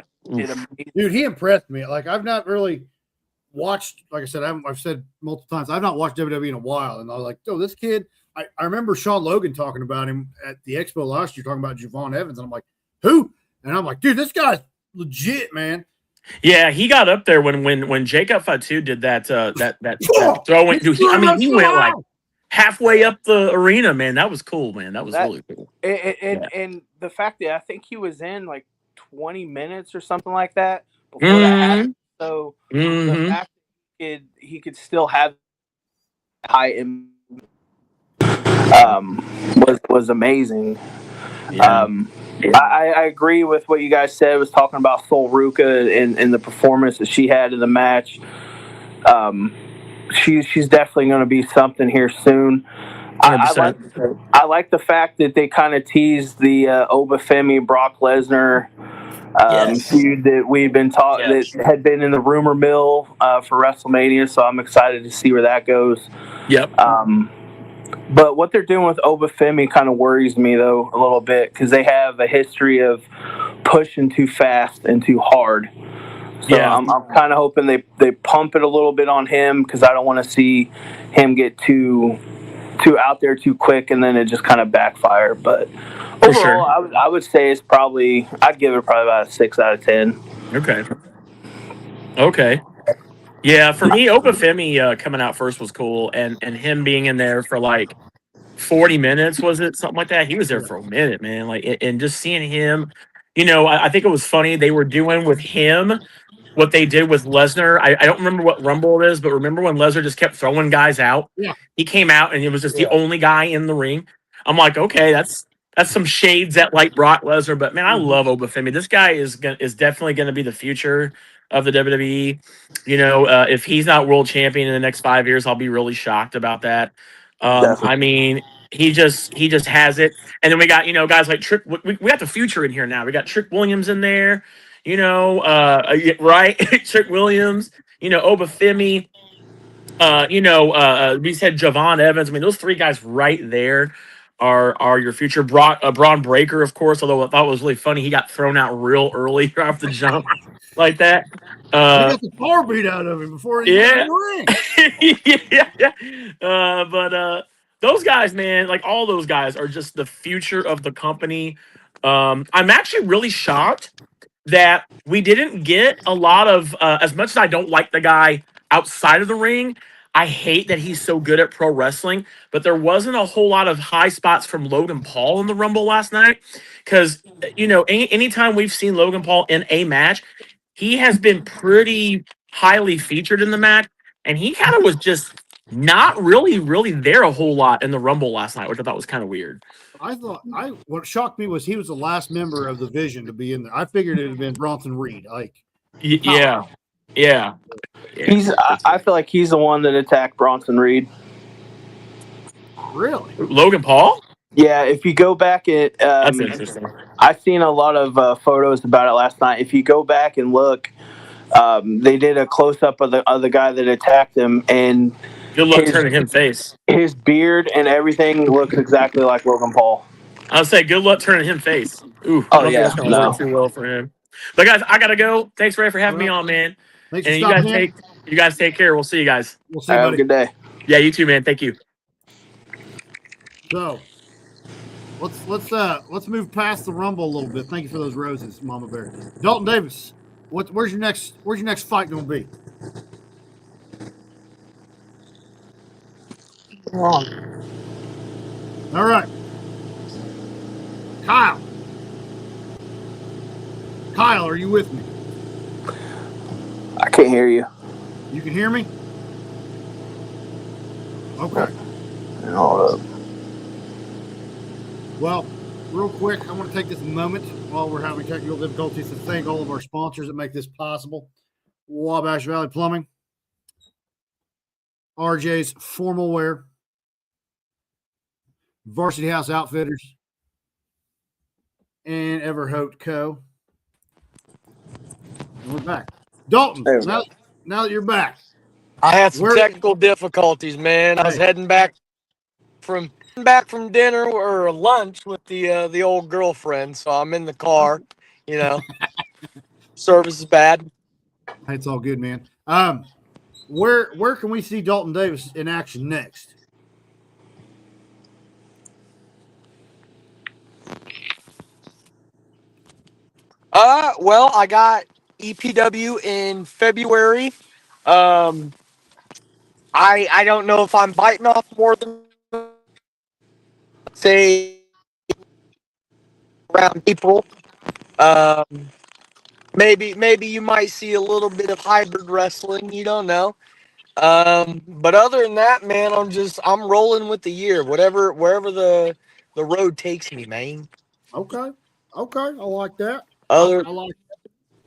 Dude, he impressed me. Like, I've not really watched, like I said, I've said multiple times, I've not watched WWE in a while. And I was like, oh, this kid, I remember Sean Logan talking about him at the Expo last year, talking about Javon Evans. And I'm like, who? And I'm like, dude, this guy's legit, man. Yeah, he got up there when Jacob Fatu did that throw. He went like halfway up the arena, man. That was cool, man. That was really cool. And the fact that I think he was in like 20 minutes or something like that before that happened. So the fact that he could still have high was amazing. Yeah. I agree with what you guys said. Was talking about Sol Ruka and the performance that she had in the match. She's definitely going to be something here soon. I like the fact that they kind of teased the Obafemi Brock Lesnar feud that we've been taught that had been in the rumor mill for WrestleMania. So I'm excited to see where that goes. Yep. But what they're doing with Obafemi kind of worries me, though, a little bit, because they have a history of pushing too fast and too hard. So I'm kind of hoping they pump it a little bit on him, because I don't want to see him get too out there too quick and then it just kind of backfire. But overall, I would say I'd give it probably about a 6 out of 10. Okay. Okay. Yeah, for me, Obafemi coming out first was cool, and him being in there for like 40 minutes, was it something like that? He was there for a minute, man. Like, and just seeing him, I think it was funny they were doing with him what they did with Lesnar. I don't remember what Rumble it is, but remember when Lesnar just kept throwing guys out? Yeah. He came out and he was just the only guy in the ring. I'm like, okay, that's some shades at like Brock Lesnar, but man, I love Obafemi. This guy is definitely going to be the future of the WWE. If he's not world champion in the next 5 years, I'll be really shocked about that. I mean, he just has it. And then we got guys like Trick. We got the future in here now. We got Trick Williams in there. Right? Trick Williams. Obafemi. We said Javon Evans. I mean, those three guys right there are your future. Braun Breaker, of course. Although I thought it was really funny, he got thrown out real early off the jump like that. He got the car beat out of him before he got in the ring. But those guys, man, like all those guys are just the future of the company. I'm actually really shocked that we didn't get a lot of, as much as I don't like the guy outside of the ring, I hate that he's so good at pro wrestling, but there wasn't a whole lot of high spots from Logan Paul in the Rumble last night. Because, anytime we've seen Logan Paul in a match, he has been pretty highly featured in the match, and he kind of was just not really there a whole lot in the Rumble last night, which I thought was kind of weird. What shocked me was he was the last member of the Vision to be in there. I figured it would have been Bronson Reed. Yeah. I feel like he's the one that attacked Bronson Reed. Really? Logan Paul? Yeah, if you go back at that's interesting. I've seen a lot of photos about it last night. If you go back and look, they did a close up of the guy that attacked him, and good luck turning him face. His beard and everything looks exactly like Logan Paul. I'll say good luck turning him face. Ooh, I don't think that's gonna work too well for him. But guys, I gotta go. Thanks, Ray, for having me on, man. Thanks and for you guys take care. We'll see you guys. We'll see you. Have a good day. Yeah, you too, man. Thank you. So let's move past the Rumble a little bit. Thank you for those roses, Mama Bear. Dalton Davis, where's your next fight gonna be? All right. Kyle, are you with me? I can't hear you. You can hear me? Okay. Hold up. Well, real quick, I want to take this moment while we're having technical difficulties to thank all of our sponsors that make this possible. Wabash Valley Plumbing, RJs Formalwear, Varsity House Outfitters, and Haute Co. And we're back. Dalton, now that you're back. I had some technical difficulties, man. I was heading back from dinner or lunch with the old girlfriend, so I'm in the car, Service is bad. It's all good, man. Where can we see Dalton Davis in action next? Well, I got EPW in February. I don't know if I'm biting off more than say around April. Maybe you might see a little bit of hybrid wrestling. You don't know. But other than that, man, I'm rolling with the year. Wherever the road takes me, man. Okay. I like that. I like that.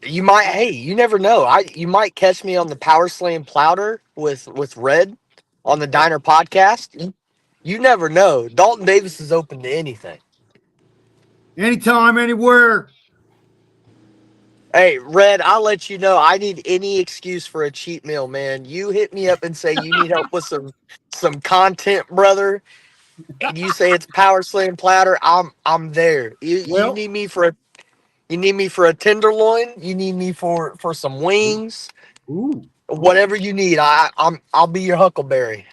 You never know. You might catch me on the Powerslam Platter with Red on the Diner podcast. You never know. Dalton Davis is open to anything. Anytime, anywhere. Hey, Red, I'll let you know. I need any excuse for a cheat meal, man. You hit me up and say you need help with some content, brother. And you say it's Powerslam Platter. I'm there. You need me for a tenderloin. You need me for some wings. Ooh. Whatever you need, I'll be your huckleberry.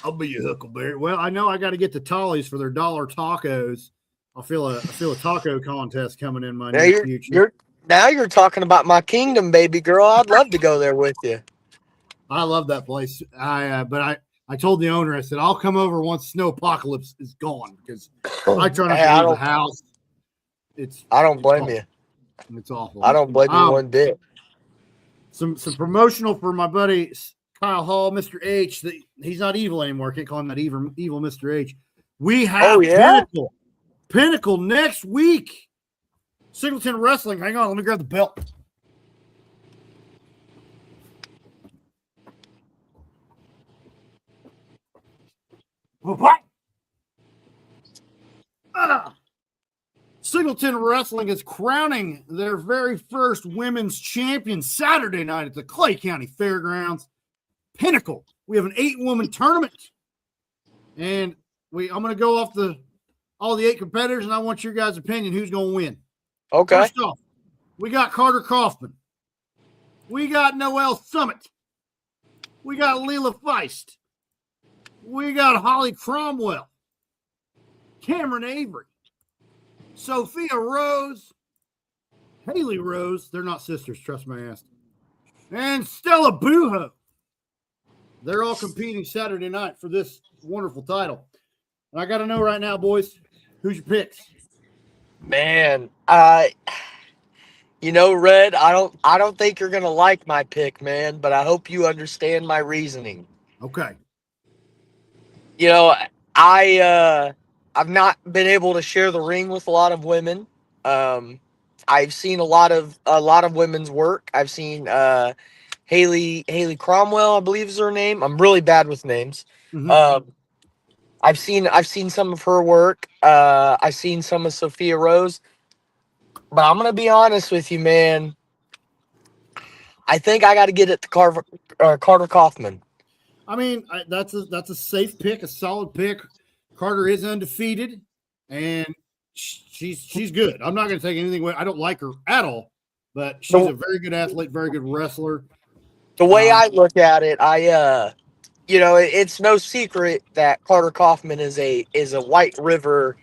I'll be your huckleberry. Well, I know I got to get the Tallies for their $1 tacos. I feel a taco contest coming in my near future. Now you're talking about my kingdom, baby girl. I'd love to go there with you. I love that place. I told the owner, I said, I'll come over once Snow Apocalypse is gone because I try not to leave the house. I don't blame you. It's awful. I don't blame you one bit. Some promotional for my buddy Kyle Hall, Mr. H. He's not evil anymore. I can't call him that evil Mr. H. We have Pinnacle next week. Singleton Wrestling. Hang on, let me grab the belt. What? Singleton Wrestling is crowning their very first women's champion Saturday night at the Clay County Fairgrounds. Pinnacle. We have an 8-woman tournament. And I'm going to go off all the 8 competitors, and I want your guys' opinion who's going to win. Okay. First off, we got Carter Kaufman. We got Noelle Summit. We got Leela Feist. We got Holly Cromwell. Cameron Avery. Sophia Rose. Haley Rose. They're not sisters, trust my ass. And Stella Buho. They're all competing Saturday night for this wonderful title. And I got to know right now, boys, who's your picks? Man, Red, I don't think you're gonna like my pick, man, but I hope you understand my reasoning. Okay. I've not been able to share the ring with a lot of women. I've seen a lot of women's work. I've seen Haley Cromwell, I believe is her name. I'm really bad with names. Mm-hmm. I've seen some of her work. I've seen some of Sophia Rose. But I'm gonna be honest with you, man. I think I got to get it to Carter Kaufman. I mean, that's a safe pick, a solid pick. Carter is undefeated, and she's good. I'm not going to take anything away. I don't like her at all, but she's a very good athlete, very good wrestler. The way I look at it, it's no secret that Carter Kaufman is a White River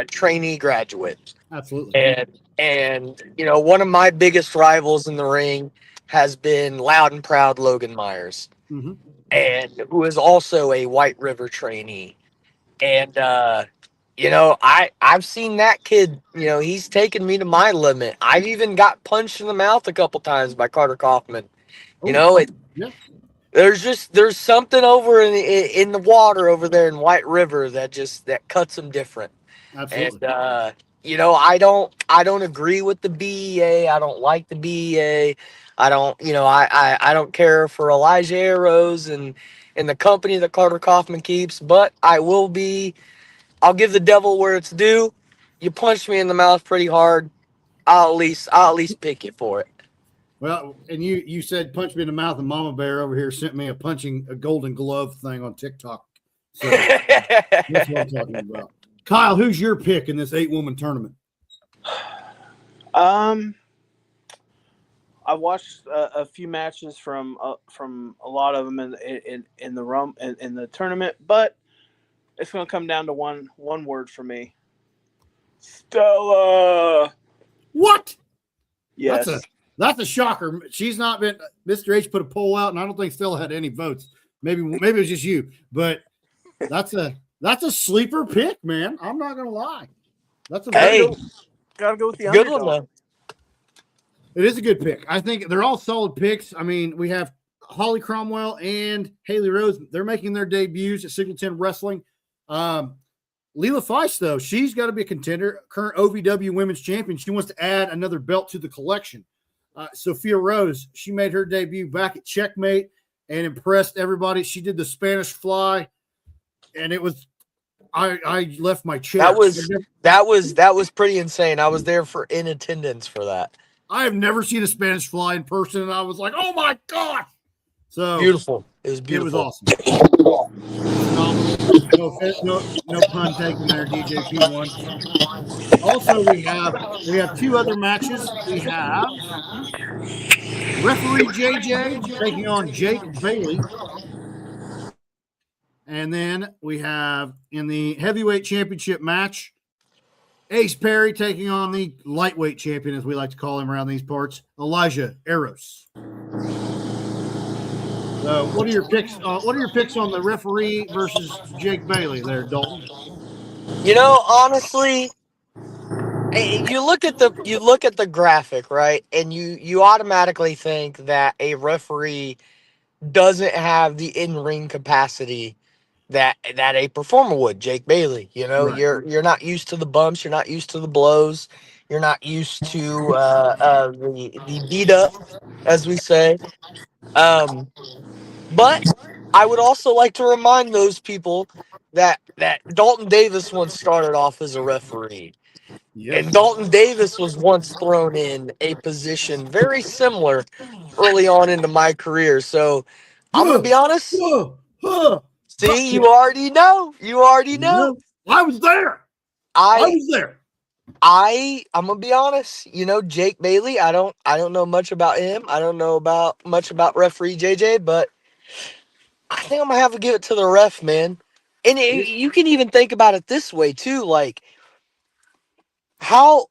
trainee graduate. Absolutely. And one of my biggest rivals in the ring has been Loud and Proud Logan Myers, mm-hmm. and who is also a White River trainee. And I've seen that kid. He's taken me to my limit. I've even got punched in the mouth a couple times by Carter Kaufman. There's something over in the water over there in White River that cuts him different. Absolutely. And I don't agree with the BEA. I don't like the BEA. I don't care for Elijah Arrows and the company that Carter Kaufman keeps, but I'll give the devil where it's due. You punched me in the mouth pretty hard. I'll at least pick you for it. Well, and you said punch me in the mouth, and Mama Bear over here sent me a golden glove thing on TikTok. So that's what I'm talking about. Kyle, who's your pick in this 8-woman tournament? I watched a few matches from a lot of them in the tournament, but it's going to come down to one word for me. Stella. What? Yes. That's a shocker. She's not been. Mr. H put a poll out, and I don't think Stella had any votes. Maybe it was just you, but that's a sleeper pick, man. I'm not gonna lie. That's a gotta go with the good underdog. One, though. It is a good pick. I think they're all solid picks. I mean, we have Holly Cromwell and Haley Rose. They're making their debuts at Singleton Wrestling. Leela Feist, though, she's got to be a contender. Current OVW Women's Champion. She wants to add another belt to the collection. Sophia Rose, she made her debut back at Checkmate and impressed everybody. She did the Spanish Fly, and it was I left my chair. That was pretty insane. I was there in attendance for that. I have never seen a Spanish Fly in person, and I was like, "Oh my god!" So beautiful. It was beautiful. It was awesome. No pun taken there, DJ P1. Also, we have 2 other matches. We have referee JJ taking on Jake Bailey. And then we have in the heavyweight championship match, Ace Perry taking on the lightweight champion, as we like to call him around these parts, Elijah Eros. So, what are your picks? What are your picks on the referee versus Jake Bailey there, Dalton? You know, honestly, you look at the graphic, right, and you automatically think that a referee doesn't have the in-ring capacity that a performer would. Jake Bailey, you know, Right. you're not used to the bumps, you're not used to the blows, you're not used to the beat up, as we say. But I would also like to remind those people that Dalton Davis once started off as a referee. Yes. And Dalton Davis was once thrown in a position very similar early on into my career. So I'm going to be honest. See, you already know. You already know. I was there. I was there. I'm gonna be honest, you know, Jake Bailey, I don't know much about him. I don't know much about referee JJ, but I think I'm gonna have to give it to the ref, man. And you can even think about it this way too, like how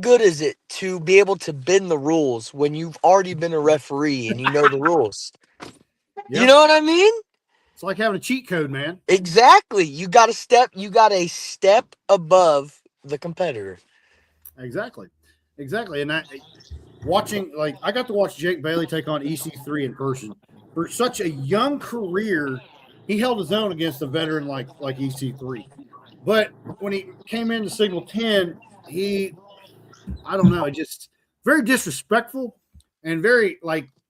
good is it to be able to bend the rules when you've already been a referee and you know the rules? Yep. You know what I mean? It's like having a cheat code, man. Exactly. You got a step above the competitor. Exactly. And I got to watch Jake Bailey take on EC3 in person. For such a young career, he held his own against a veteran like EC3. But when he came into Signal 10, I don't know, just very disrespectful and very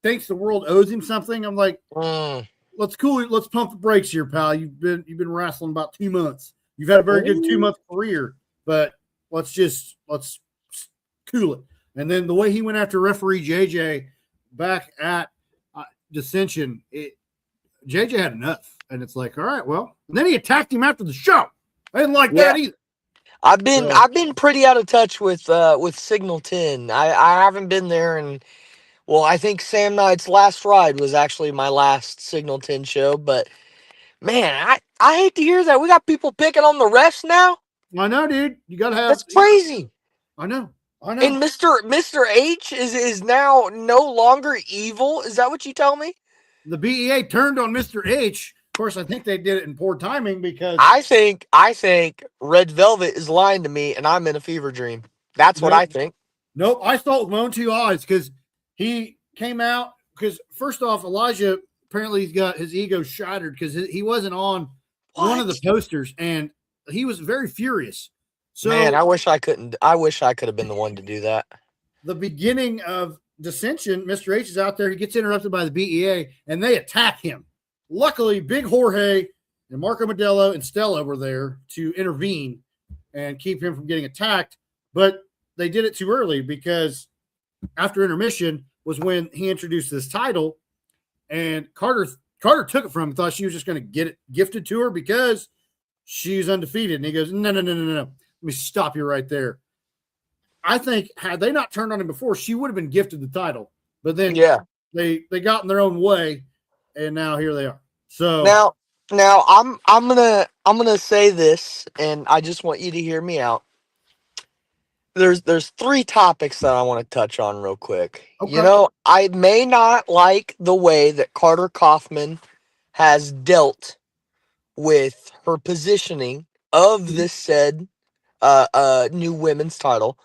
thinks the world owes him something. I'm like, let's pump the brakes here, pal. You've been wrestling about 2 months. You've had a very good 2-month career, but let's cool it. And then the way he went after referee JJ back at Dissension, JJ had enough. And it's like, all right, well. And then he attacked him after the show. I didn't like that either. I've been pretty out of touch with Signal 10. I haven't been there, and well, I think Sam Knight's last ride was actually my last Signal 10 show. But man, I hate to hear that. We got people picking on the refs now. I know, dude. You gotta have. That's crazy. I know. And Mr. H is now no longer evil. Is that what you tell me? The BEA turned on Mr. H. Of course, I think they did it in poor timing because I think Red Velvet is lying to me and I'm in a fever dream. That's what I think. Nope. I saw it with my own 2 eyes because he came out because first off, Elijah apparently he's got his ego shattered because he wasn't on one of the posters and he was very furious. So, man, I wish I could have been the one to do that. The beginning of Dissension, Mr. H is out there. He gets interrupted by the BEA, and they attack him. Luckily, Big Jorge and Marco Modelo and Stella were there to intervene and keep him from getting attacked. But they did it too early because after intermission was when he introduced this title, and Carter took it from him, thought she was just going to get it gifted to her because she's undefeated. And he goes, no. Let me stop you right there. I think had they not turned on him before, she would have been gifted the title. But then they got in their own way, and now here they are. So now I'm gonna say this, and I just want you to hear me out. There's 3 topics that I want to touch on real quick. Okay. You know, I may not like the way that Carter Kaufman has dealt with her positioning of this said new women's title.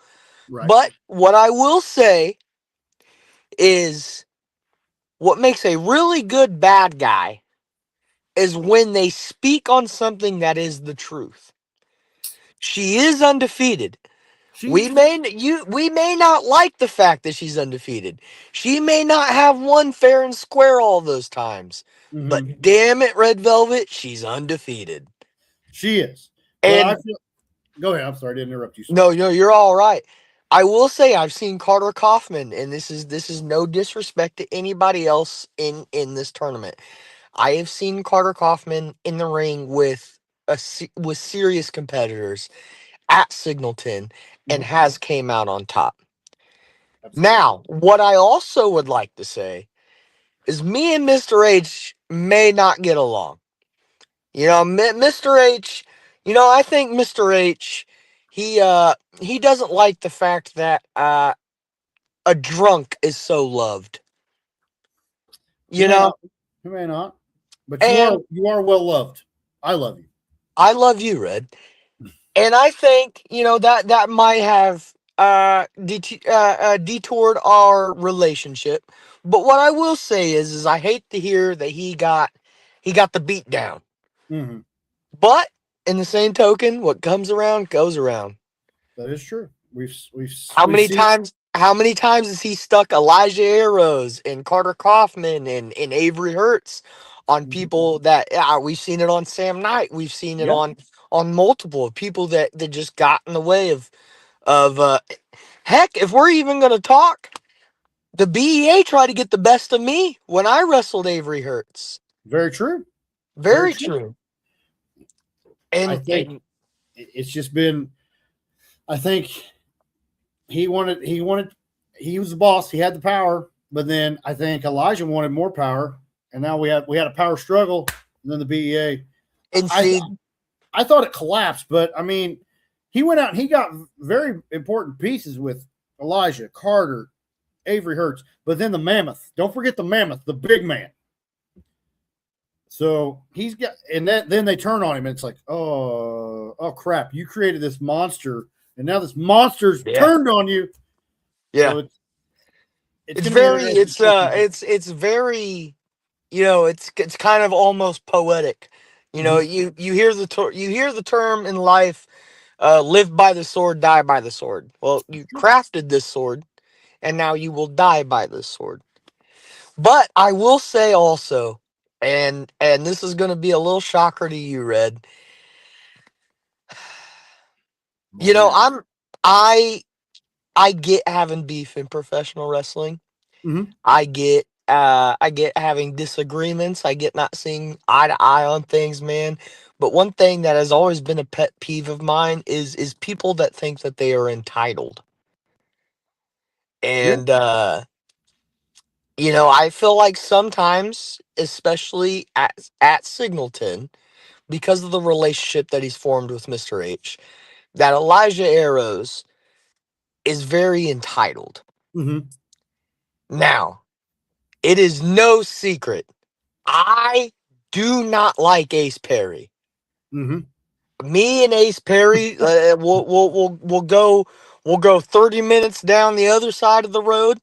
Right. But what I will say is what makes a really good bad guy is when they speak on something that is the truth. She is undefeated. We may not like the fact that she's undefeated. She may not have won fair and square all those times. Mm-hmm. But damn it, Red Velvet, she's undefeated. She is. And go ahead. I'm sorry to interrupt you. Sir. No, you're all right. I will say I've seen Carter Kaufman, and this is no disrespect to anybody else in this tournament. I have seen Carter Kaufman in the ring with serious competitors at Signal 10 and has came out on top. Absolutely. Now, what I also would like to say is me and Mr. H may not get along. You know, Mr. H, you know, I think Mr. H, he doesn't like the fact that a drunk is so loved. You know? You may not. But And you are well loved. I love you. I love you, Red. And I think, that might have detoured our relationship. But what I will say is I hate to hear that he got the beat down. Mm-hmm. But in the same token, what comes around goes around. That is true. How many times has he stuck Elijah Arrows and Carter Kaufman and Avery Hertz on people that we've seen it on Sam Knight, we've seen it on multiple people that just got in the way of heck, if we're even gonna talk, the BEA tried to get the best of me when I wrestled Avery Hertz. Very true. Very true. I think it's just been. I think he was the boss. He had the power, but then I think Elijah wanted more power, and now we had a power struggle. And then the BEA. And see, I thought it collapsed, but I mean, he went out and he got very important pieces with Elijah, Carter, Avery Hertz, but then the Mammoth. Don't forget the Mammoth, the big man. So he's got, and then they turn on him, and it's like, oh crap! You created this monster, and now this monster's turned on you. Yeah, so it's very, it's very, it's kind of almost poetic. You hear the term in life, live by the sword, die by the sword. Well, you crafted this sword, and now you will die by this sword. But I will say also, and this is going to be a little shocker to you, Red. I get having beef in professional wrestling. Mm-hmm. I get having disagreements. I get not seeing eye to eye on things, man. But one thing that has always been a pet peeve of mine is people that think that they are entitled. And I feel like sometimes, especially at Singleton, because of the relationship that he's formed with Mr. H, that Elijah Arrows is very entitled. Mm-hmm. Now, it is no secret, I do not like Ace Perry. Mm-hmm. Me and Ace Perry, we'll go 30 minutes down the other side of the road.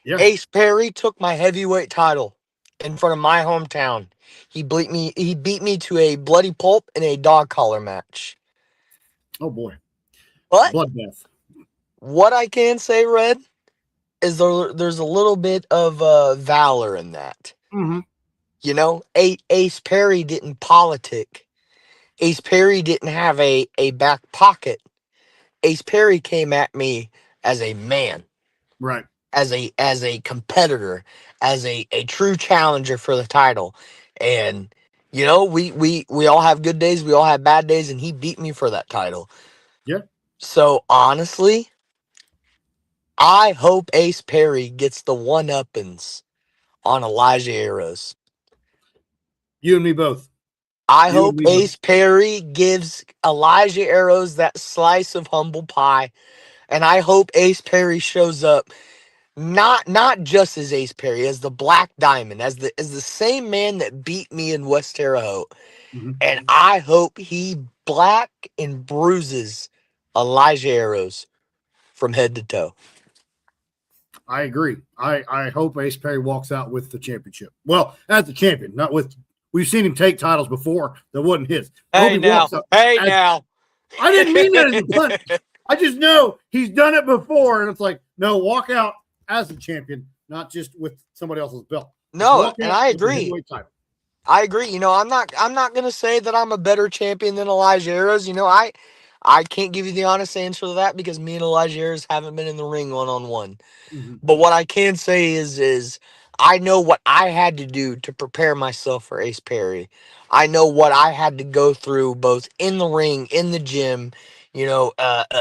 Yeah. Ace Perry took my heavyweight title in front of my hometown. He beat me to a bloody pulp in a dog collar match. Oh boy. But bloodbath. What I can say, Red, is there's a little bit of valor in that. Mm-hmm. Ace Perry didn't politic. Ace Perry didn't have a back pocket. Ace Perry came at me as a man. Right. As a competitor, as a true challenger for the title. And we all have good days, we all have bad days, and he beat me for that title. Yeah. So honestly, I hope Ace Perry gets the one-uppings on Elijah Arrows. You and me both. I hope Ace Perry gives Elijah Arrows that slice of humble pie. And I hope Ace Perry shows up not just as Ace Perry, as the Black Diamond, as the same man that beat me in West Terre Haute. Mm-hmm. And I hope he black and bruises Elijah Arrows from head to toe. I agree. I hope Ace Perry walks out with the championship. Well, as the champion, not with. We've seen him take titles before that wasn't his. Hey now. I didn't mean that as a pun. I just know he's done it before, and it's like, no, walk out as the champion, not just with somebody else's belt. No, and I agree. I agree. I'm not gonna say that I'm a better champion than Elijah Arrows. I can't give you the honest answer to that because me and Elijah Arrows haven't been in the ring one-on-one. Mm-hmm. But what I can say is I know what I had to do to prepare myself for Ace Perry. I know what I had to go through both in the ring, in the gym,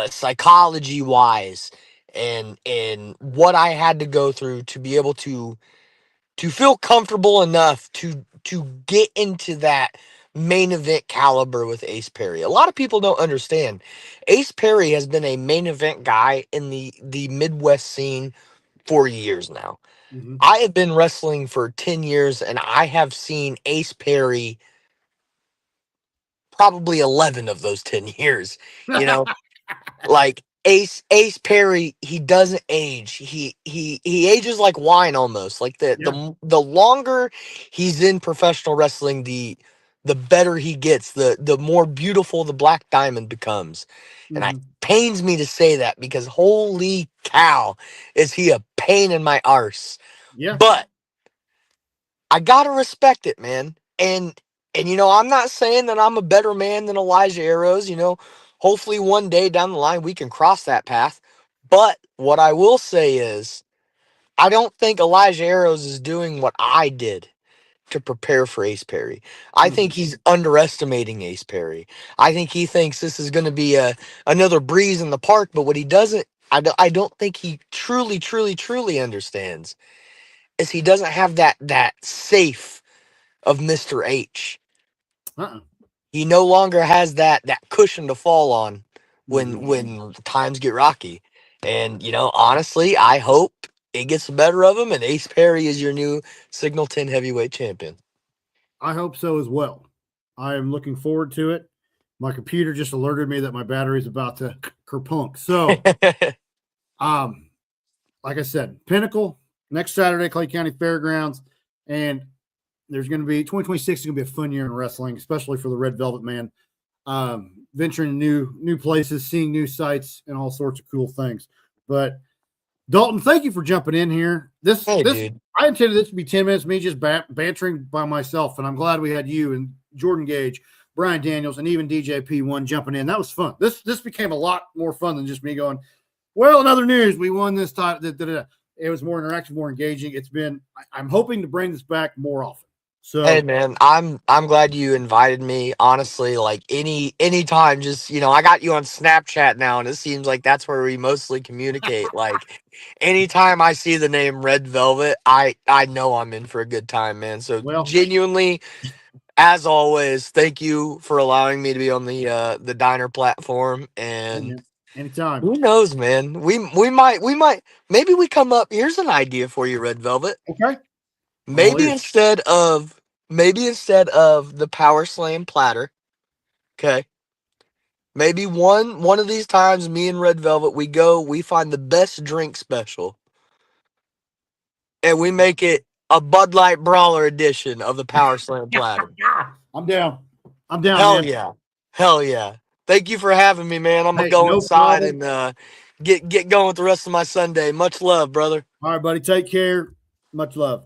psychology wise, and what I had to go through to be able to feel comfortable enough to get into that main event caliber with Ace Perry. A lot of people don't understand. Ace Perry has been a main event guy in the Midwest scene for years now. Mm-hmm. I have been wrestling for 10 years, and I have seen Ace Perry probably 11 of those 10 years. You know, like Ace Perry, he doesn't age. He ages like wine almost. Like the longer he's in professional wrestling, the better he gets, the more beautiful the Black Diamond becomes. And it pains me to say that because holy cow, is he a pain in my arse. Yeah. But I gotta respect it, man. And I'm not saying that I'm a better man than Elijah Arrows. Hopefully one day down the line we can cross that path. But what I will say is, I don't think Elijah Arrows is doing what I did to prepare for Ace Perry. I think he's underestimating Ace Perry. I think he thinks this is going to be another breeze in the park. But what he doesn't, I don't think he truly understands is he doesn't have that safe of Mr. H. He no longer has that cushion to fall on when times get rocky. And honestly, I hope it gets the better of him and Ace Perry is your new Signal 10 heavyweight champion. I hope so as well. I am looking forward to it. My computer just alerted me that my battery is about to kerplunk. So, like I said, Pinnacle next Saturday, Clay County Fairgrounds, and there's going to be 2026 is going to be a fun year in wrestling, especially for the Red Velvet Man. Venturing new places, seeing new sights, and all sorts of cool things. But Dalton, thank you for jumping in here. Dude. I intended this to be 10 minutes, me just bantering by myself, and I'm glad we had you and Jordan Gage, Brian Daniels, and even DJ P1 jumping in. That was fun. This became a lot more fun than just me going, well, in other news, we won this time. It was more interactive, more engaging. I'm hoping to bring this back more often. So, hey man, I'm glad you invited me. Honestly, like any time, just I got you on Snapchat now, and it seems like that's where we mostly communicate. Like anytime I see the name Red Velvet, I know I'm in for a good time, man. So genuinely, as always, thank you for allowing me to be on the Diner platform. And anytime, who knows, man? We might maybe we come up. Here's an idea for you, Red Velvet. Okay. Maybe instead of the Powerslam Platter, okay. Maybe one of these times, me and Red Velvet, we find the best drink special, and we make it a Bud Light Brawler edition of the Powerslam Platter. I'm down. Hell man. Yeah, hell yeah! Thank you for having me, man. I'm gonna go inside and get going with the rest of my Sunday. Much love, brother. All right, buddy. Take care. Much love.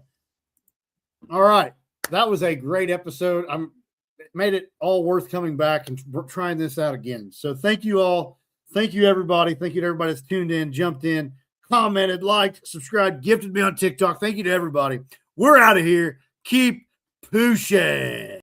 All right. That was a great episode. It made it all worth coming back and trying this out again. So thank you all. Thank you, everybody. Thank you to everybody that's tuned in, jumped in, commented, liked, subscribed, gifted me on TikTok. Thank you to everybody. We're out of here. Keep pushing.